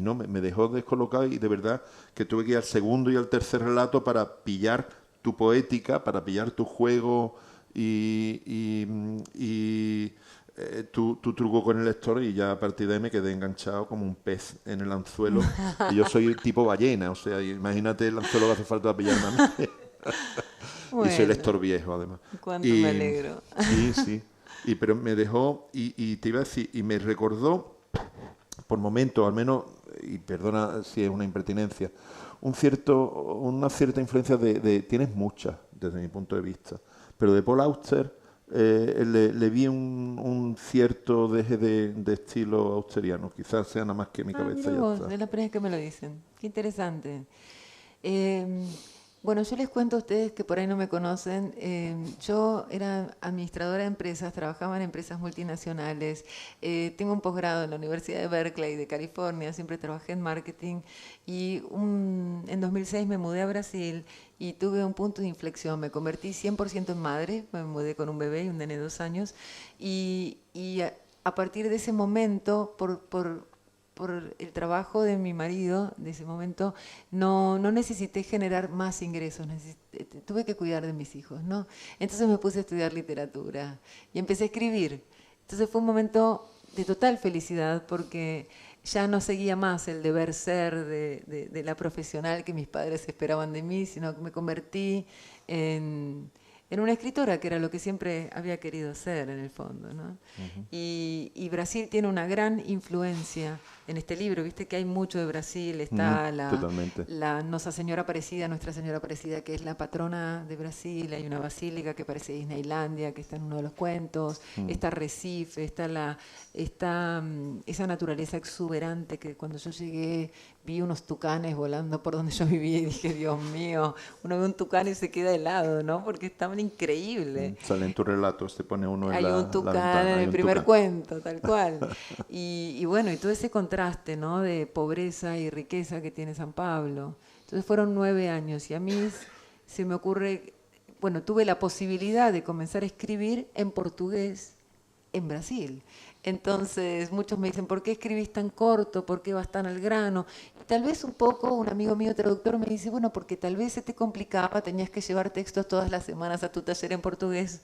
no, me dejó descolocado y de verdad que tuve que ir al segundo y al tercer relato para pillar tu poética, para pillar tu juego y tu truco con el lector, y ya a partir de ahí me quedé enganchado como un pez en el anzuelo. Y yo soy tipo ballena, o sea, imagínate el anzuelo que hace falta pillarme a mí. Bueno, y soy lector viejo, además. Cuánto me alegro. Sí. Pero me dejó, y te iba a decir, y me recordó, por momentos, al menos, y perdona si es una impertinencia, una cierta influencia tienes muchas, desde mi punto de vista, pero de Paul Auster, le vi un cierto deje de estilo austeriano. Quizás sea nada más que mi cabeza. Es la primera vez que me lo dicen. Qué interesante. Bueno, yo les cuento a ustedes que por ahí no me conocen. Yo era administradora de empresas, trabajaba en empresas multinacionales. Tengo un posgrado en la Universidad de Berkeley de California, siempre trabajé en marketing. Y en 2006 me mudé a Brasil y tuve un punto de inflexión. Me convertí 100% en madre, me mudé con un bebé y un nene de 2 años. Y a partir de ese momento, por el trabajo de mi marido, de ese momento, no necesité generar más ingresos, tuve que cuidar de mis hijos, ¿no? Entonces me puse a estudiar literatura y empecé a escribir. Entonces fue un momento de total felicidad porque ya no seguía más el deber ser de la profesional que mis padres esperaban de mí, sino que me convertí en una escritora, que era lo que siempre había querido ser en el fondo, ¿no? Uh-huh. Y Brasil tiene una gran influencia en este libro. Viste que hay mucho de Brasil. Está la Nuestra Señora Aparecida, que es la patrona de Brasil. Hay una basílica que parece Disneylandia, que está en uno de los cuentos. Está Recife, está esa naturaleza exuberante que cuando yo llegué vi unos tucanes volando por donde yo vivía y dije, Dios mío, uno ve un tucán y se queda helado, ¿no? Porque estaban increíbles. Sale en tu relato, se pone uno en hay un tucán en el primer cuento, tal cual. Y bueno, y todo ese contraste, ¿no? De pobreza y riqueza que tiene San Pablo. Entonces fueron 9 años y a mí se me ocurre, bueno, tuve la posibilidad de comenzar a escribir en portugués en Brasil. Entonces muchos me dicen, ¿por qué escribís tan corto? ¿Por qué vas tan al grano? Y tal vez un poco, un amigo mío traductor me dice, bueno, porque tal vez se te complicaba, tenías que llevar textos todas las semanas a tu taller en portugués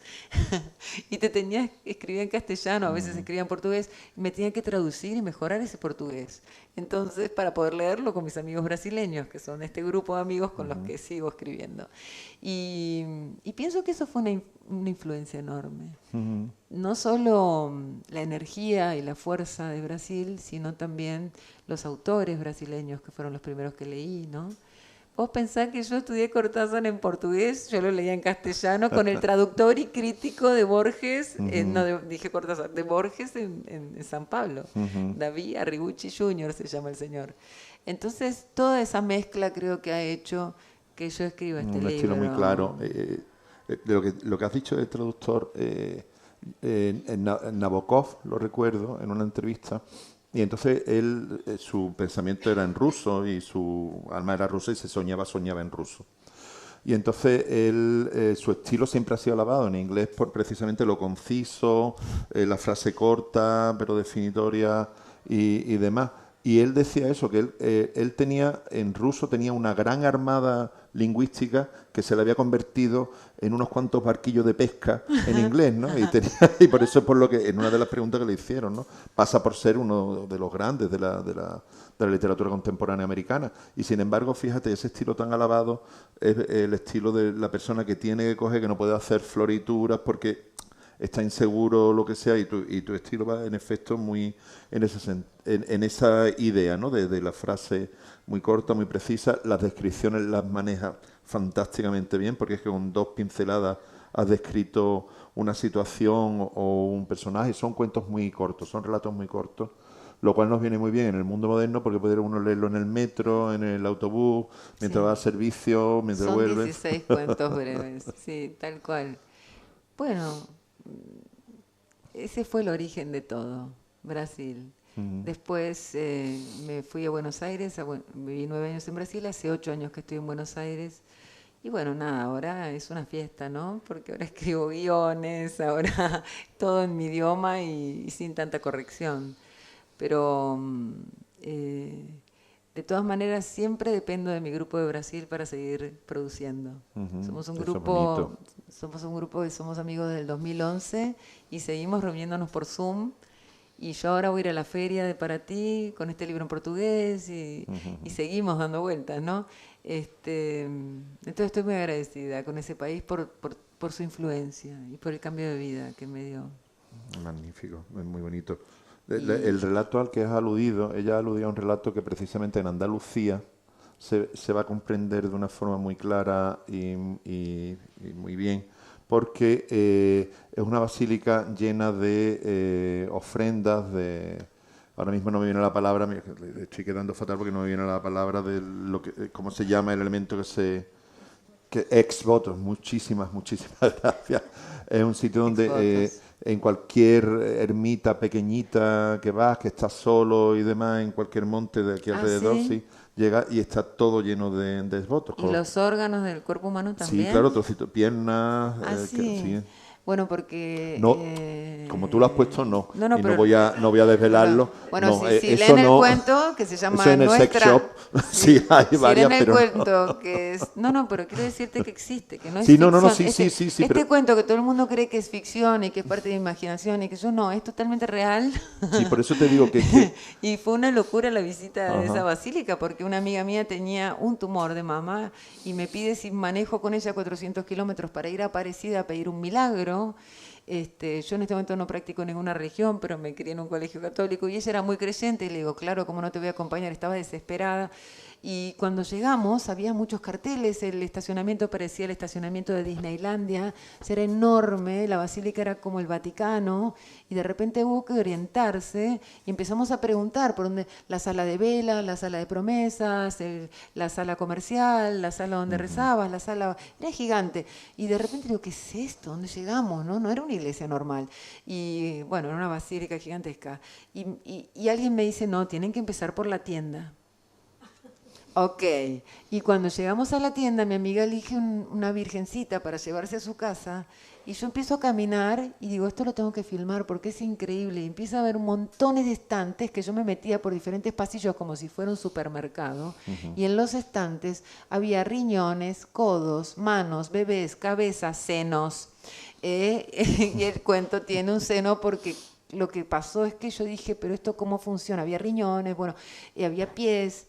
y te tenías que escribir en castellano, a veces escribía en portugués, y me tenía que traducir y mejorar ese portugués. Entonces, para poder leerlo con mis amigos brasileños, que son este grupo de amigos con los que sigo escribiendo. Y pienso que eso fue una influencia enorme. No solo la energía y la fuerza de Brasil, sino también los autores brasileños, que fueron los primeros que leí, ¿no? Vos pensás que yo estudié Cortázar en portugués, yo lo leía en castellano con el traductor y crítico de Borges, dije Cortázar, de Borges en San Pablo. David Arrigucci Jr. se llama el señor. Entonces, toda esa mezcla creo que ha hecho que yo escriba este libro. Un estilo muy claro. Lo que has dicho del traductor, Nabokov, lo recuerdo, en una entrevista. Y entonces él, su pensamiento era en ruso y su alma era rusa y se soñaba en ruso. Y entonces él, su estilo siempre ha sido alabado en inglés por precisamente lo conciso, la frase corta pero definitoria y demás. Y él decía eso, que él tenía, en ruso tenía una gran armada lingüística que se le había convertido en unos cuantos barquillos de pesca en inglés, ¿no? Y por eso es por lo que, en una de las preguntas que le hicieron, ¿no? Pasa por ser uno de los grandes de la literatura contemporánea americana. Y sin embargo, fíjate, ese estilo tan alabado es el estilo de la persona que tiene que coger, que no puede hacer florituras porque está inseguro, lo que sea, y tu estilo va en efecto muy en esa idea, ¿no? De la frase muy corta, muy precisa. Las descripciones las maneja fantásticamente bien, porque es que con 2 pinceladas has descrito una situación o un personaje. Son cuentos muy cortos, son relatos muy cortos, lo cual nos viene muy bien en el mundo moderno, porque puede uno leerlo en el metro, en el autobús, mientras va al servicio, mientras vuelve. Son 16 cuentos breves, sí, tal cual. Bueno, ese fue el origen de todo, Brasil. Después me fui a Buenos Aires, viví 9 años en Brasil, hace 8 años que estoy en Buenos Aires. Y bueno, nada, ahora es una fiesta, ¿no? Porque ahora escribo guiones, ahora todo en mi idioma y sin tanta corrección. Pero de todas maneras siempre dependo de mi grupo de Brasil para seguir produciendo. Somos un grupo que somos amigos desde el 2011 y seguimos reuniéndonos por Zoom. Y yo ahora voy a ir a la feria de Paraty con este libro en portugués y seguimos dando vueltas, ¿no? Entonces estoy muy agradecida con ese país por su influencia y por el cambio de vida que me dio. Magnífico, es muy bonito. El relato al que has aludido, ella aludía a un relato que precisamente en Andalucía se va a comprender de una forma muy clara y muy bien, porque es una basílica llena de ofrendas, ahora mismo no me viene la palabra, me estoy quedando fatal porque no me viene la palabra de lo que, cómo se llama el elemento que ex votos, muchísimas gracias. Es un sitio donde en cualquier ermita pequeñita que vas, que estás solo y demás, en cualquier monte de aquí alrededor, ¿sí? Llega y está todo lleno de exvotos. ¿Y los órganos del cuerpo humano también? Sí, claro, trocitos, piernas. Sí. Bueno, porque... No, como tú lo has puesto, no. No, y pero, no voy a desvelarlo. Bueno, no, si leen el cuento, que se llama eso en el Nuestra... sex shop, sí, hay varias, leen el pero cuento, que es... No, pero quiero decirte que existe, que no es sí, ficción. Sí, Este pero cuento que todo el mundo cree que es ficción y que es parte de imaginación y que yo no, es totalmente real. Sí, por eso te digo que... Y fue una locura la visita de esa basílica, porque una amiga mía tenía un tumor de mama y me pide si manejo con ella 400 kilómetros para ir a Aparecida a pedir un milagro. Yo en este momento no practico ninguna religión, pero me crié en un colegio católico y ella era muy creyente y le digo, claro, ¿cómo no te voy a acompañar? Estaba desesperada. Y cuando llegamos había muchos carteles, el estacionamiento parecía el estacionamiento de Disneylandia, era enorme, la basílica era como el Vaticano y de repente hubo que orientarse y empezamos a preguntar por dónde, la sala de velas, la sala de promesas, la sala comercial, la sala donde rezabas, la sala, era gigante. Y de repente digo, ¿qué es esto? ¿Dónde llegamos? No era una iglesia normal. Y bueno, era una basílica gigantesca. Y alguien me dice, no, tienen que empezar por la tienda. Ok, y cuando llegamos a la tienda, mi amiga elige una virgencita para llevarse a su casa y yo empiezo a caminar y digo, esto lo tengo que filmar porque es increíble. Y empieza a haber montones de estantes que yo me metía por diferentes pasillos como si fuera un supermercado. Y en los estantes había riñones, codos, manos, bebés, cabezas, senos. Y el cuento tiene un seno porque... Lo que pasó es que yo dije, pero esto cómo funciona. Había riñones, bueno, había pies,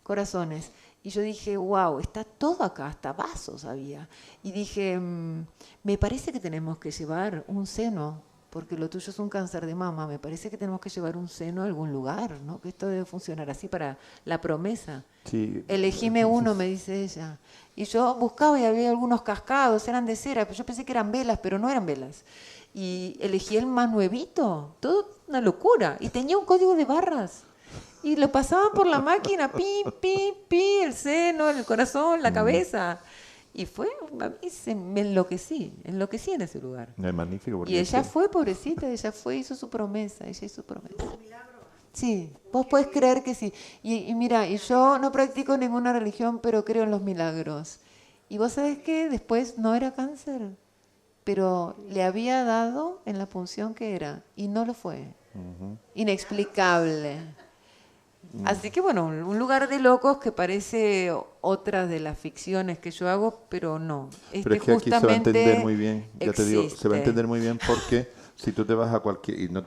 corazones. Y yo dije, wow, está todo acá, hasta vasos había. Y dije, me parece que tenemos que llevar un seno porque lo tuyo es un cáncer de mama, me parece que tenemos que llevar un seno a algún lugar, ¿no? Que esto debe funcionar así para la promesa. Sí. Elegime uno, me dice ella. Y yo buscaba y había algunos cascados, eran de cera, pero yo pensé que eran velas, pero no eran velas. Y elegí el más nuevito, todo una locura. Y tenía un código de barras. Y lo pasaban por la máquina, pi, pi, pi, el seno, el corazón, la cabeza. Y fue, a mí me enloquecí en ese lugar. Es magnífico. Y ella fue, pobrecita, ella fue, hizo su promesa, ella hizo su promesa. Sí, vos podés creer que sí. Y mira, y yo no practico ninguna religión, pero creo en los milagros. Y vos sabés que después no era cáncer, pero le había dado en la punción que era, y no lo fue. Inexplicable. Así que bueno, un lugar de locos que parece otra de las ficciones que yo hago, pero no. Pero es que aquí se va a entender muy bien, ya te digo, se va a entender muy bien porque si tú te vas a cualquier... Y no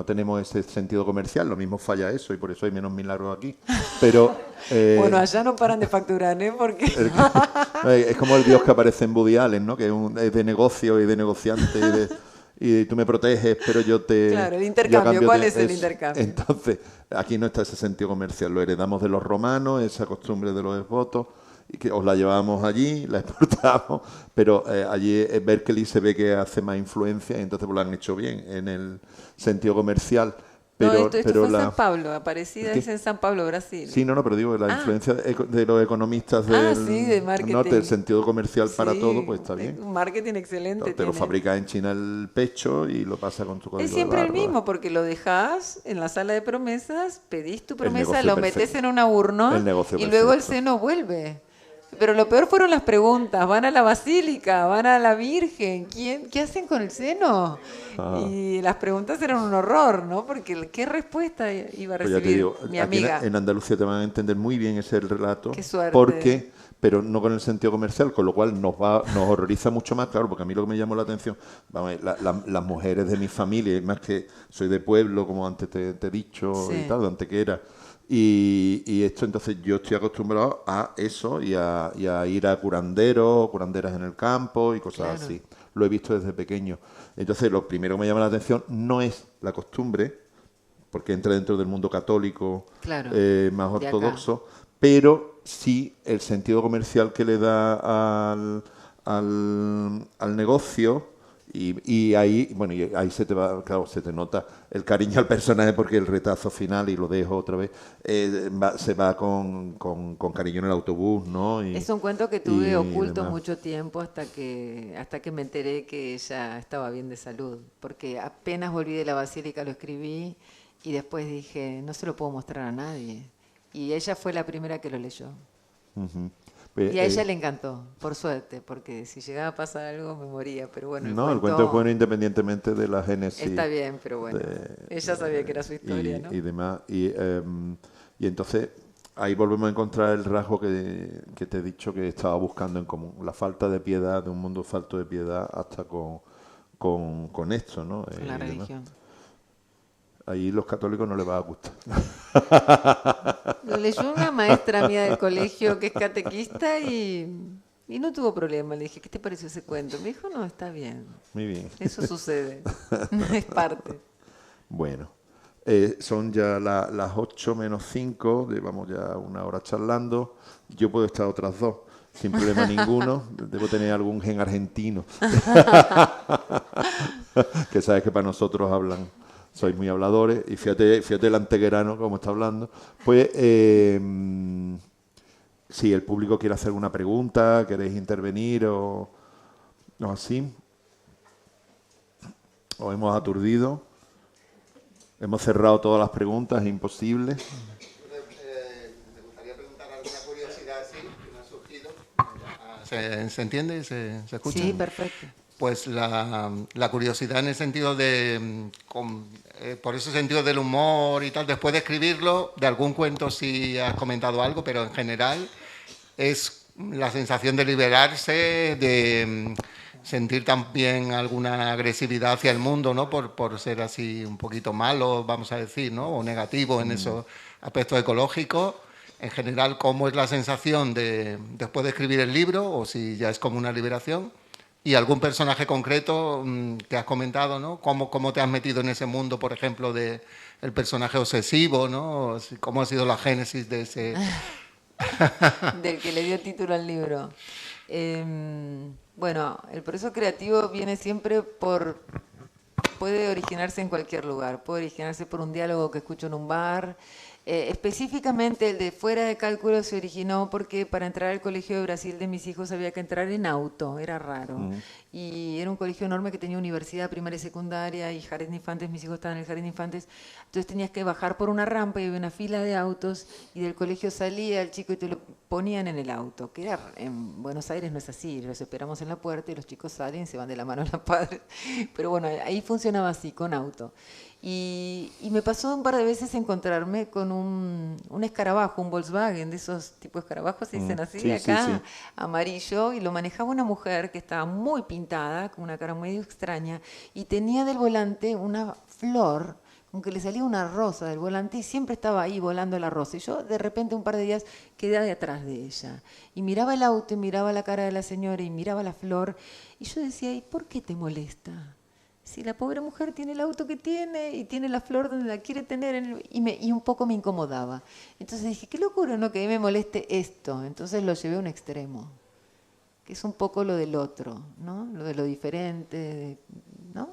tenemos ese sentido comercial, lo mismo falla eso y por eso hay menos milagros aquí. Pero... bueno, allá no paran de facturar, ¿eh? Porque... es como el Dios que aparece en Woody Allen, ¿no? Que es de negocio y de negociante y tú me proteges, pero yo te... Claro, el intercambio, ¿cuál es el intercambio? Entonces, aquí no está ese sentido comercial, lo heredamos de los romanos, esa costumbre de los exvotos, y que os la llevábamos allí, la exportamos, pero allí Berkeley se ve que hace más influencia y entonces pues, lo han hecho bien en el sentido comercial. Pero, no, esto fue en San Pablo, Aparecida es en San Pablo, Brasil. Sí, no, pero digo, la influencia de los economistas de marketing. ¿no? Del sentido comercial para todo, pues está bien. Un marketing excelente. Te lo fabricas en China el pecho y lo pasa con tu código es siempre de el barra. mismo, porque lo dejas en la sala de promesas, pedís tu promesa, lo metes en una urna y luego el seno vuelve. Pero lo peor fueron las preguntas. Van a la basílica, van a la Virgen. ¿Qué hacen con el seno? Y las preguntas eran un horror, ¿no? Porque ¿qué respuesta iba a recibir mi amiga? En Andalucía te van a entender muy bien ese relato. Qué suerte. Pero no con el sentido comercial, con lo cual nos horroriza mucho más, claro, porque a mí lo que me llamó la atención, vamos, las mujeres de mi familia, más que soy de pueblo, como antes te he dicho, y tal, de Antequera. Y esto, entonces, yo estoy acostumbrado a eso y a ir a curanderas en el campo y cosas así. Lo he visto desde pequeño. Entonces, lo primero que me llama la atención no es la costumbre, porque entra dentro del mundo católico más ortodoxo, pero sí el sentido comercial que le da al negocio. Y ahí se te va, claro, se te nota el cariño al personaje porque el retazo final, y lo dejo otra vez, se va con cariño en el autobús, ¿no? Es un cuento que tuve oculto mucho tiempo hasta que me enteré que ella estaba bien de salud, porque apenas volví de la basílica lo escribí y después dije, no se lo puedo mostrar a nadie. Y ella fue la primera que lo leyó. Y a ella le encantó, por suerte, porque si llegaba a pasar algo me moría, pero bueno. El cuento es bueno independientemente de la génesis. Está bien, pero bueno, ella sabía que era su historia, ¿no? Y demás. Y entonces ahí volvemos a encontrar el rasgo que te he dicho que estaba buscando en común, la falta de piedad, de un mundo falto de piedad hasta con esto, ¿no? Con la religión. Ahí los católicos no les va a gustar. Lo leyó una maestra mía del colegio que es catequista y no tuvo problema. Le dije, ¿qué te pareció ese cuento? Me dijo, no, está bien. Muy bien. Eso sucede. Es parte. Bueno, son ya las 8 menos 5, llevamos ya una hora charlando. Yo puedo estar otras 2, sin problema ninguno. Debo tener algún gen argentino. Que sabes que para nosotros hablan... Sois muy habladores y fíjate el antequerano como está hablando. Pues si el público quiere hacer alguna pregunta, queréis intervenir o así, os hemos aturdido, hemos cerrado todas las preguntas, es imposible. Me gustaría preguntar alguna curiosidad así que me ha surgido. ¿Se entiende? ¿Se escucha? Sí, perfecto. Pues la curiosidad en el sentido por ese sentido del humor y tal, después de escribirlo, de algún cuento sí has comentado algo, pero en general es la sensación de liberarse, de sentir también alguna agresividad hacia el mundo, ¿no? Por ser así un poquito malo, vamos a decir, ¿no? O negativo en esos aspectos ecológicos. En general, ¿cómo es la sensación después de escribir el libro? O si ya es como una liberación. ¿Y algún personaje concreto que has comentado, ¿no? ¿Cómo te has metido en ese mundo, por ejemplo, de el personaje obsesivo, ¿no? ¿Cómo ha sido la génesis de ese...? Del que le dio título al libro. Bueno, el proceso creativo viene siempre puede originarse en cualquier lugar, puede originarse por un diálogo que escucho en un bar. Específicamente el de Fuera de Cálculo se originó porque para entrar al colegio de Brasil de mis hijos había que entrar en auto, era raro. Y era un colegio enorme que tenía universidad primaria y secundaria y jardín de infantes, mis hijos estaban en el jardín de infantes. Entonces tenías que bajar por una rampa y había una fila de autos y del colegio salía el chico y te lo ponían en el auto, que era en Buenos Aires no es así, los esperamos en la puerta y los chicos salen y se van de la mano a los padres. Pero bueno, ahí funcionaba así, con auto. Y me pasó un par de veces encontrarme con un escarabajo, un Volkswagen, de esos tipos de escarabajos, se dicen así, sí, acá, sí, sí. amarillo, y lo manejaba una mujer que estaba muy pintada, con una cara muy extraña, y tenía del volante una flor, como que le salía una rosa del volante, y siempre estaba ahí volando la rosa. Y yo de repente un par de días quedé detrás de ella, y miraba el auto, y miraba la cara de la señora, y miraba la flor, y yo decía, ¿y por qué te molesta? Si la pobre mujer tiene el auto que tiene y tiene la flor donde la quiere tener, y un poco me incomodaba. Entonces dije, qué locura, ¿no? Que a mí me moleste esto. Entonces lo llevé a un extremo, que es un poco lo del otro, ¿no? Lo de lo diferente, ¿no?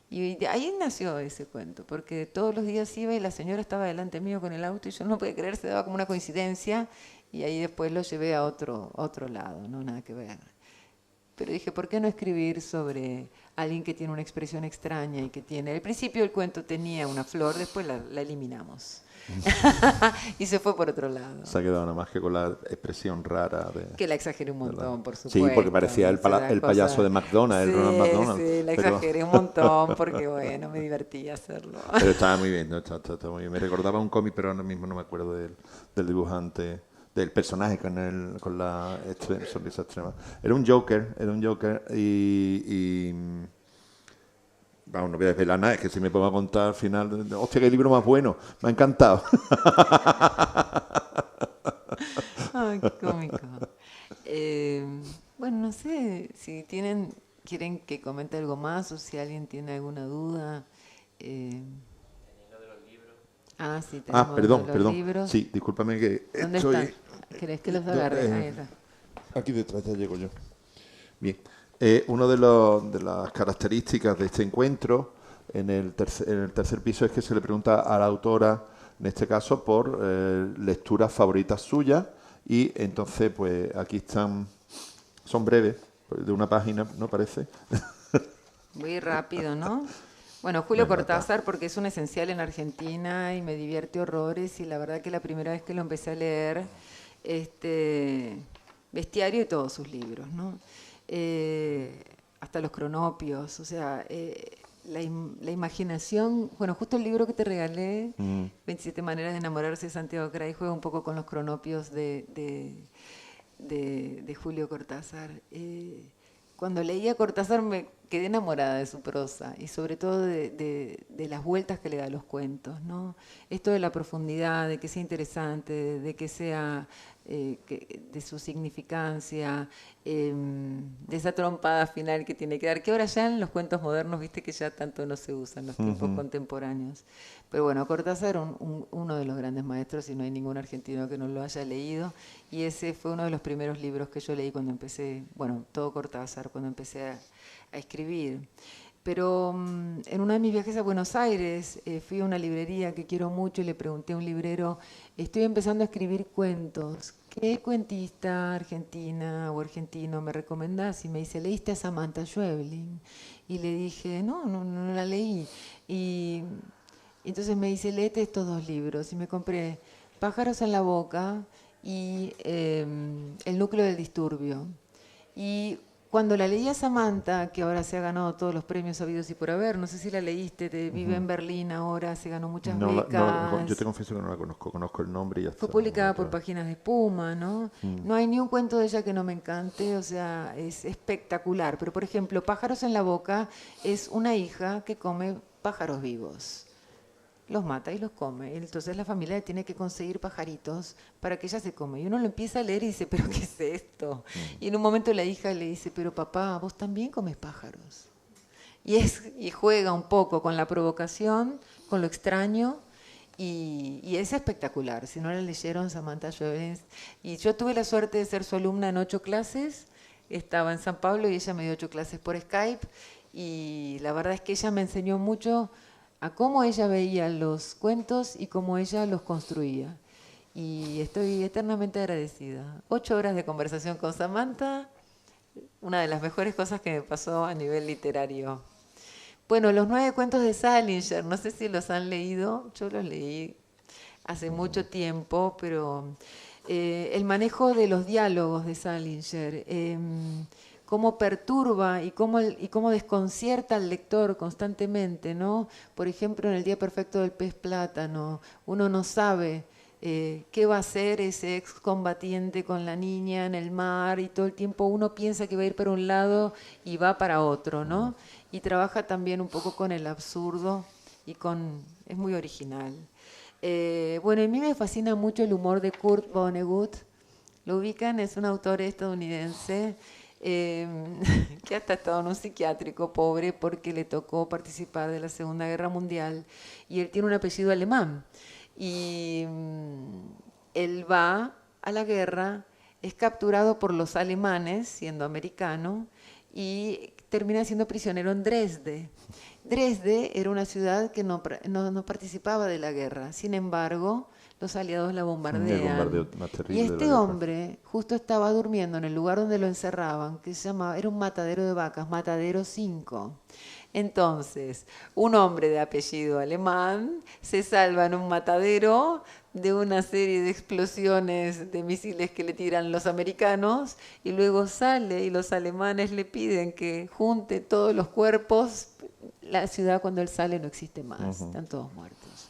Y de ahí nació ese cuento, porque todos los días iba y la señora estaba delante mío con el auto y yo no podía creer, se daba como una coincidencia, y ahí después lo llevé a otro lado, no nada que ver. Pero dije, ¿por qué no escribir sobre alguien que tiene una expresión extraña y que tiene... Al principio el cuento tenía una flor, después la eliminamos. Y se fue por otro lado. Se ha quedado nada más que con la expresión rara de... Que la exageré un montón, por Sí, supuesto. porque parecía el payaso de McDonald's, el Ronald McDonald. Sí, la pero, exageré un montón porque, bueno, me divertía hacerlo. pero estaba muy bien, ¿no? Estaba muy bien. Me recordaba un cómic, pero ahora mismo no me acuerdo del dibujante, del personaje con la sonrisa extrema. Era un Joker y vamos, no voy a desvelar nada, es que si me pongo a contar al final, hostia, qué libro más bueno, me ha encantado. Ay, qué cómico. Bueno, no sé si quieren que comente algo más o si alguien tiene alguna duda. Sí, tenemos Perdón. libros. Sí, discúlpame que ¿Dónde estoy... están? ¿Querés que los agarre? Ahí está. Aquí detrás ya llego yo. Bien. Una de las características de este encuentro en el tercer piso es que se le pregunta a la autora, en este caso, por lecturas favoritas suyas, y entonces, pues aquí están, son breves, de una página, ¿no parece? Muy rápido, ¿no? Bueno, Julio Venga, Cortázar, porque es un esencial en Argentina y me divierte horrores, y la verdad que la primera vez que lo empecé a leer, Bestiario y todos sus libros, ¿no? Hasta los cronopios, o sea, la imaginación, bueno, justo el libro que te regalé, 27 maneras de enamorarse de Santiago Cray, juega un poco con los cronopios de Julio Cortázar. Cuando leía Cortázar me quedé enamorada de su prosa y sobre todo de las vueltas que le da a los cuentos, ¿no? Esto de la profundidad, de que sea interesante, de que sea de su significancia, de esa trompada final que tiene que dar, que ahora ya en los cuentos modernos, viste que ya tanto no se usa en los tiempos contemporáneos. Pero bueno, Cortázar uno de los grandes maestros y no hay ningún argentino que no lo haya leído, y ese fue uno de los primeros libros que yo leí cuando empecé, bueno, todo Cortázar, cuando empecé a escribir. Pero en uno de mis viajes a Buenos Aires fui a una librería que quiero mucho y le pregunté a un librero, estoy empezando a escribir cuentos, ¿qué cuentista argentina o argentino me recomendás? Y me dice, ¿leíste a Samantha Schweblin? Y le dije, no la leí. Y entonces me dice, léete estos dos libros. Y me compré Pájaros en la boca y El núcleo del disturbio. Y cuando la leí a Samantha, que ahora se ha ganado todos los premios habidos y por haber, no sé si la leíste, vive en Berlín ahora, se ganó muchas becas. Yo te confieso que no la conozco el nombre y ya está. Fue publicada por Páginas de Espuma, ¿no? No hay ni un cuento de ella que no me encante, o sea, es espectacular. Pero, por ejemplo, Pájaros en la boca es una hija que come pájaros vivos. los mata y los come. Entonces la familia tiene que conseguir pajaritos para que ella se come. Y uno lo empieza a leer y dice, ¿pero qué es esto? Y en un momento la hija le dice, pero papá, vos también comes pájaros. Y juega un poco con la provocación, con lo extraño, y es espectacular. Si no la leyeron, Samantha Jones. Y yo tuve la suerte de ser su alumna en 8 clases. Estaba en San Pablo y ella me dio 8 clases por Skype. Y la verdad es que ella me enseñó mucho a cómo ella veía los cuentos y cómo ella los construía. Y estoy eternamente agradecida. 8 horas de conversación con Samantha, una de las mejores cosas que me pasó a nivel literario. Bueno, los 9 cuentos de Salinger, no sé si los han leído, yo los leí hace mucho tiempo, pero el manejo de los diálogos de Salinger, cómo perturba y cómo desconcierta al lector constantemente, ¿no? Por ejemplo, en El día perfecto del pez plátano, uno no sabe qué va a hacer ese excombatiente con la niña en el mar y todo el tiempo uno piensa que va a ir para un lado y va para otro, ¿no? Y trabaja también un poco con el absurdo y es muy original. Bueno, a mí me fascina mucho el humor de Kurt Vonnegut. Lo ubican, es un autor estadounidense que hasta ha estado en un psiquiátrico, pobre, porque le tocó participar de la Segunda Guerra Mundial y él tiene un apellido alemán. Y él va a la guerra, es capturado por los alemanes, siendo americano, y termina siendo prisionero en Dresde. Dresde era una ciudad que no participaba de la guerra, sin embargo, los aliados la bombardean. El bombardeo más terrible Y de la este guerra. hombre justo estaba durmiendo en el lugar donde lo encerraban, que se llamaba, era un matadero de vacas, Matadero 5. Entonces, un hombre de apellido alemán se salva en un matadero de una serie de explosiones de misiles que le tiran los americanos y luego sale y los alemanes le piden que junte todos los cuerpos. La ciudad cuando él sale no existe más, están todos muertos.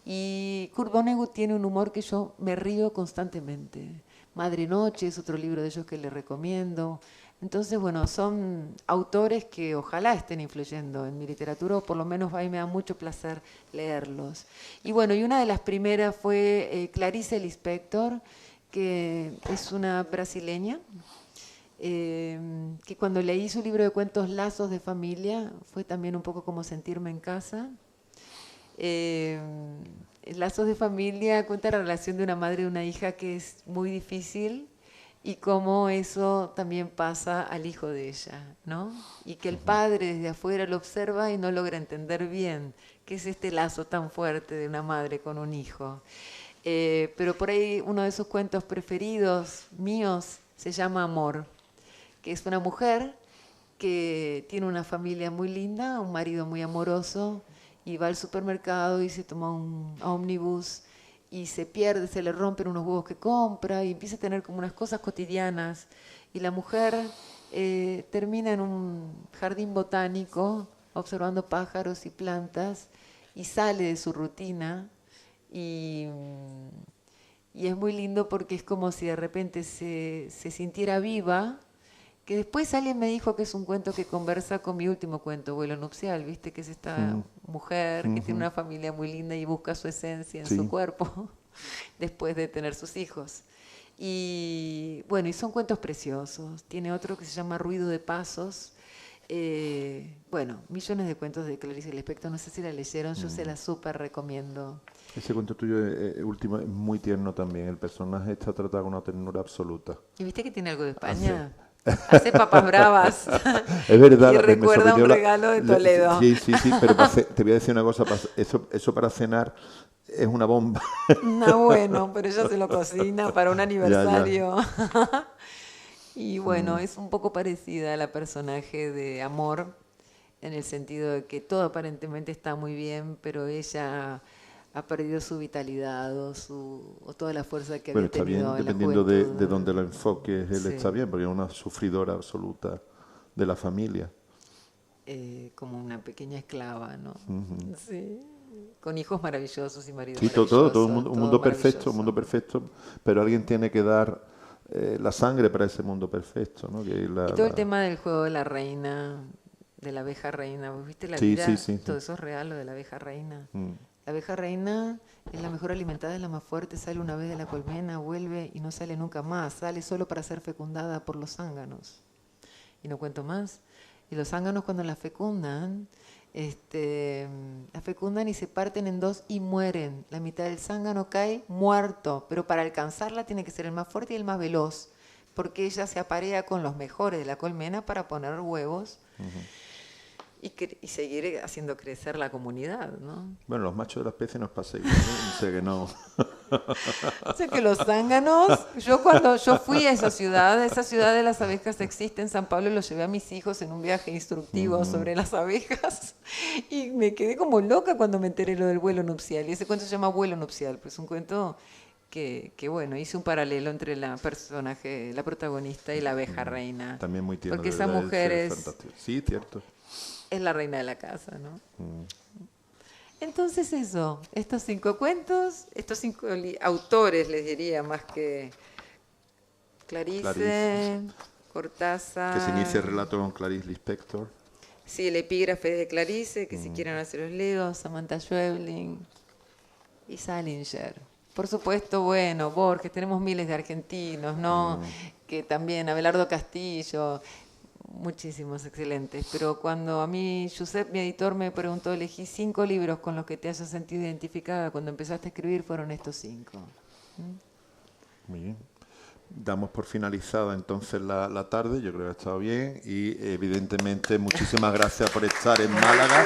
Y Kurt Vonnegut tiene un humor que yo me río constantemente. Madre Noche es otro libro de ellos que le recomiendo. Entonces, bueno, son autores que ojalá estén influyendo en mi literatura, o por lo menos a mí me da mucho placer leerlos. Y bueno, y una de las primeras fue Clarice Lispector, que es una brasileña, que cuando leí su libro de cuentos Lazos de Familia, fue también un poco como sentirme en casa. Lazos de Familia cuenta la relación de una madre y una hija que es muy difícil, y cómo eso también pasa al hijo de ella, ¿no? Y que el padre desde afuera lo observa y no logra entender bien qué es este lazo tan fuerte de una madre con un hijo. Pero por ahí uno de sus cuentos preferidos míos se llama Amor, que es una mujer que tiene una familia muy linda, un marido muy amoroso, y va al supermercado y se toma un ómnibus y se pierde, se le rompen unos huevos que compra y empieza a tener como unas cosas cotidianas. Y la mujer termina en un jardín botánico observando pájaros y plantas y sale de su rutina y es muy lindo porque es como si de repente se sintiera viva. Que después alguien me dijo que es un cuento que conversa con mi último cuento, Vuelo Nupcial, ¿viste? Que es esta mujer que tiene una familia muy linda y busca su esencia en su cuerpo después de tener sus hijos. Y bueno, y son cuentos preciosos. Tiene otro que se llama Ruido de Pasos. Bueno, millones de cuentos de Clarice Lispector, no sé si la leyeron, yo se la súper recomiendo. Ese cuento tuyo último es muy tierno también, el personaje está tratado con una ternura absoluta. ¿Y viste que tiene algo de España? Hace papas bravas. Es verdad. Y recuerda un regalo de Toledo. Sí, pero te voy a decir una cosa, eso para cenar es una bomba. No, bueno, pero ella se lo cocina para un aniversario. Ya. Y bueno, es un poco parecida a la personaje de Amor, en el sentido de que todo aparentemente está muy bien, pero ella ha perdido su vitalidad o toda la fuerza que había tenido en la juventud. Dependiendo de dónde lo enfoques, él está bien, porque es una sufridora absoluta de la familia. Como una pequeña esclava, ¿no? Sí. Con hijos maravillosos y maridos todo un mundo perfecto, pero alguien tiene que dar la sangre para ese mundo perfecto, ¿no? Que y todo el tema del juego de la reina, de la abeja reina, ¿viste la vida? Sí. Todo eso es real, lo de la abeja reina. La abeja reina es la mejor alimentada, es la más fuerte, sale una vez de la colmena, vuelve y no sale nunca más, sale solo para ser fecundada por los zánganos. Y no cuento más. Y los zánganos cuando la fecundan y se parten en dos y mueren. La mitad del zángano cae muerto, pero para alcanzarla tiene que ser el más fuerte y el más veloz, porque ella se aparea con los mejores de la colmena para poner huevos. Y seguir haciendo crecer la comunidad, ¿no? Bueno, los machos de la especie nos pasa igual, ¿no? O sea que no. O sea que los zánganos, cuando yo fui a esa ciudad de las abejas existe en San Pablo, los llevé a mis hijos en un viaje instructivo sobre las abejas y me quedé como loca cuando me enteré lo del vuelo nupcial. Y ese cuento se llama Vuelo Nupcial, pues un cuento que bueno, hice un paralelo entre la protagonista y la abeja reina. También muy tierno. Porque esa mujer es fantástico. Sí, cierto. Es la reina de la casa, ¿no? Entonces estos 5 cuentos, estos 5 autores, les diría, más que Clarice, Cortázar. Que se inicia el relato con Clarice Lispector. Sí, el epígrafe de Clarice, que si quieren hacer los leo, Samantha Schweblin y Salinger. Por supuesto, bueno, Borges, tenemos miles de argentinos, ¿no? Que también, Abelardo Castillo, muchísimos excelentes, pero cuando a mí Josep, mi editor, me preguntó, elegí 5 libros con los que te hayas sentido identificada cuando empezaste a escribir, fueron estos 5. Muy bien. Damos por finalizada entonces la tarde, yo creo que ha estado bien y evidentemente muchísimas gracias por estar en Málaga.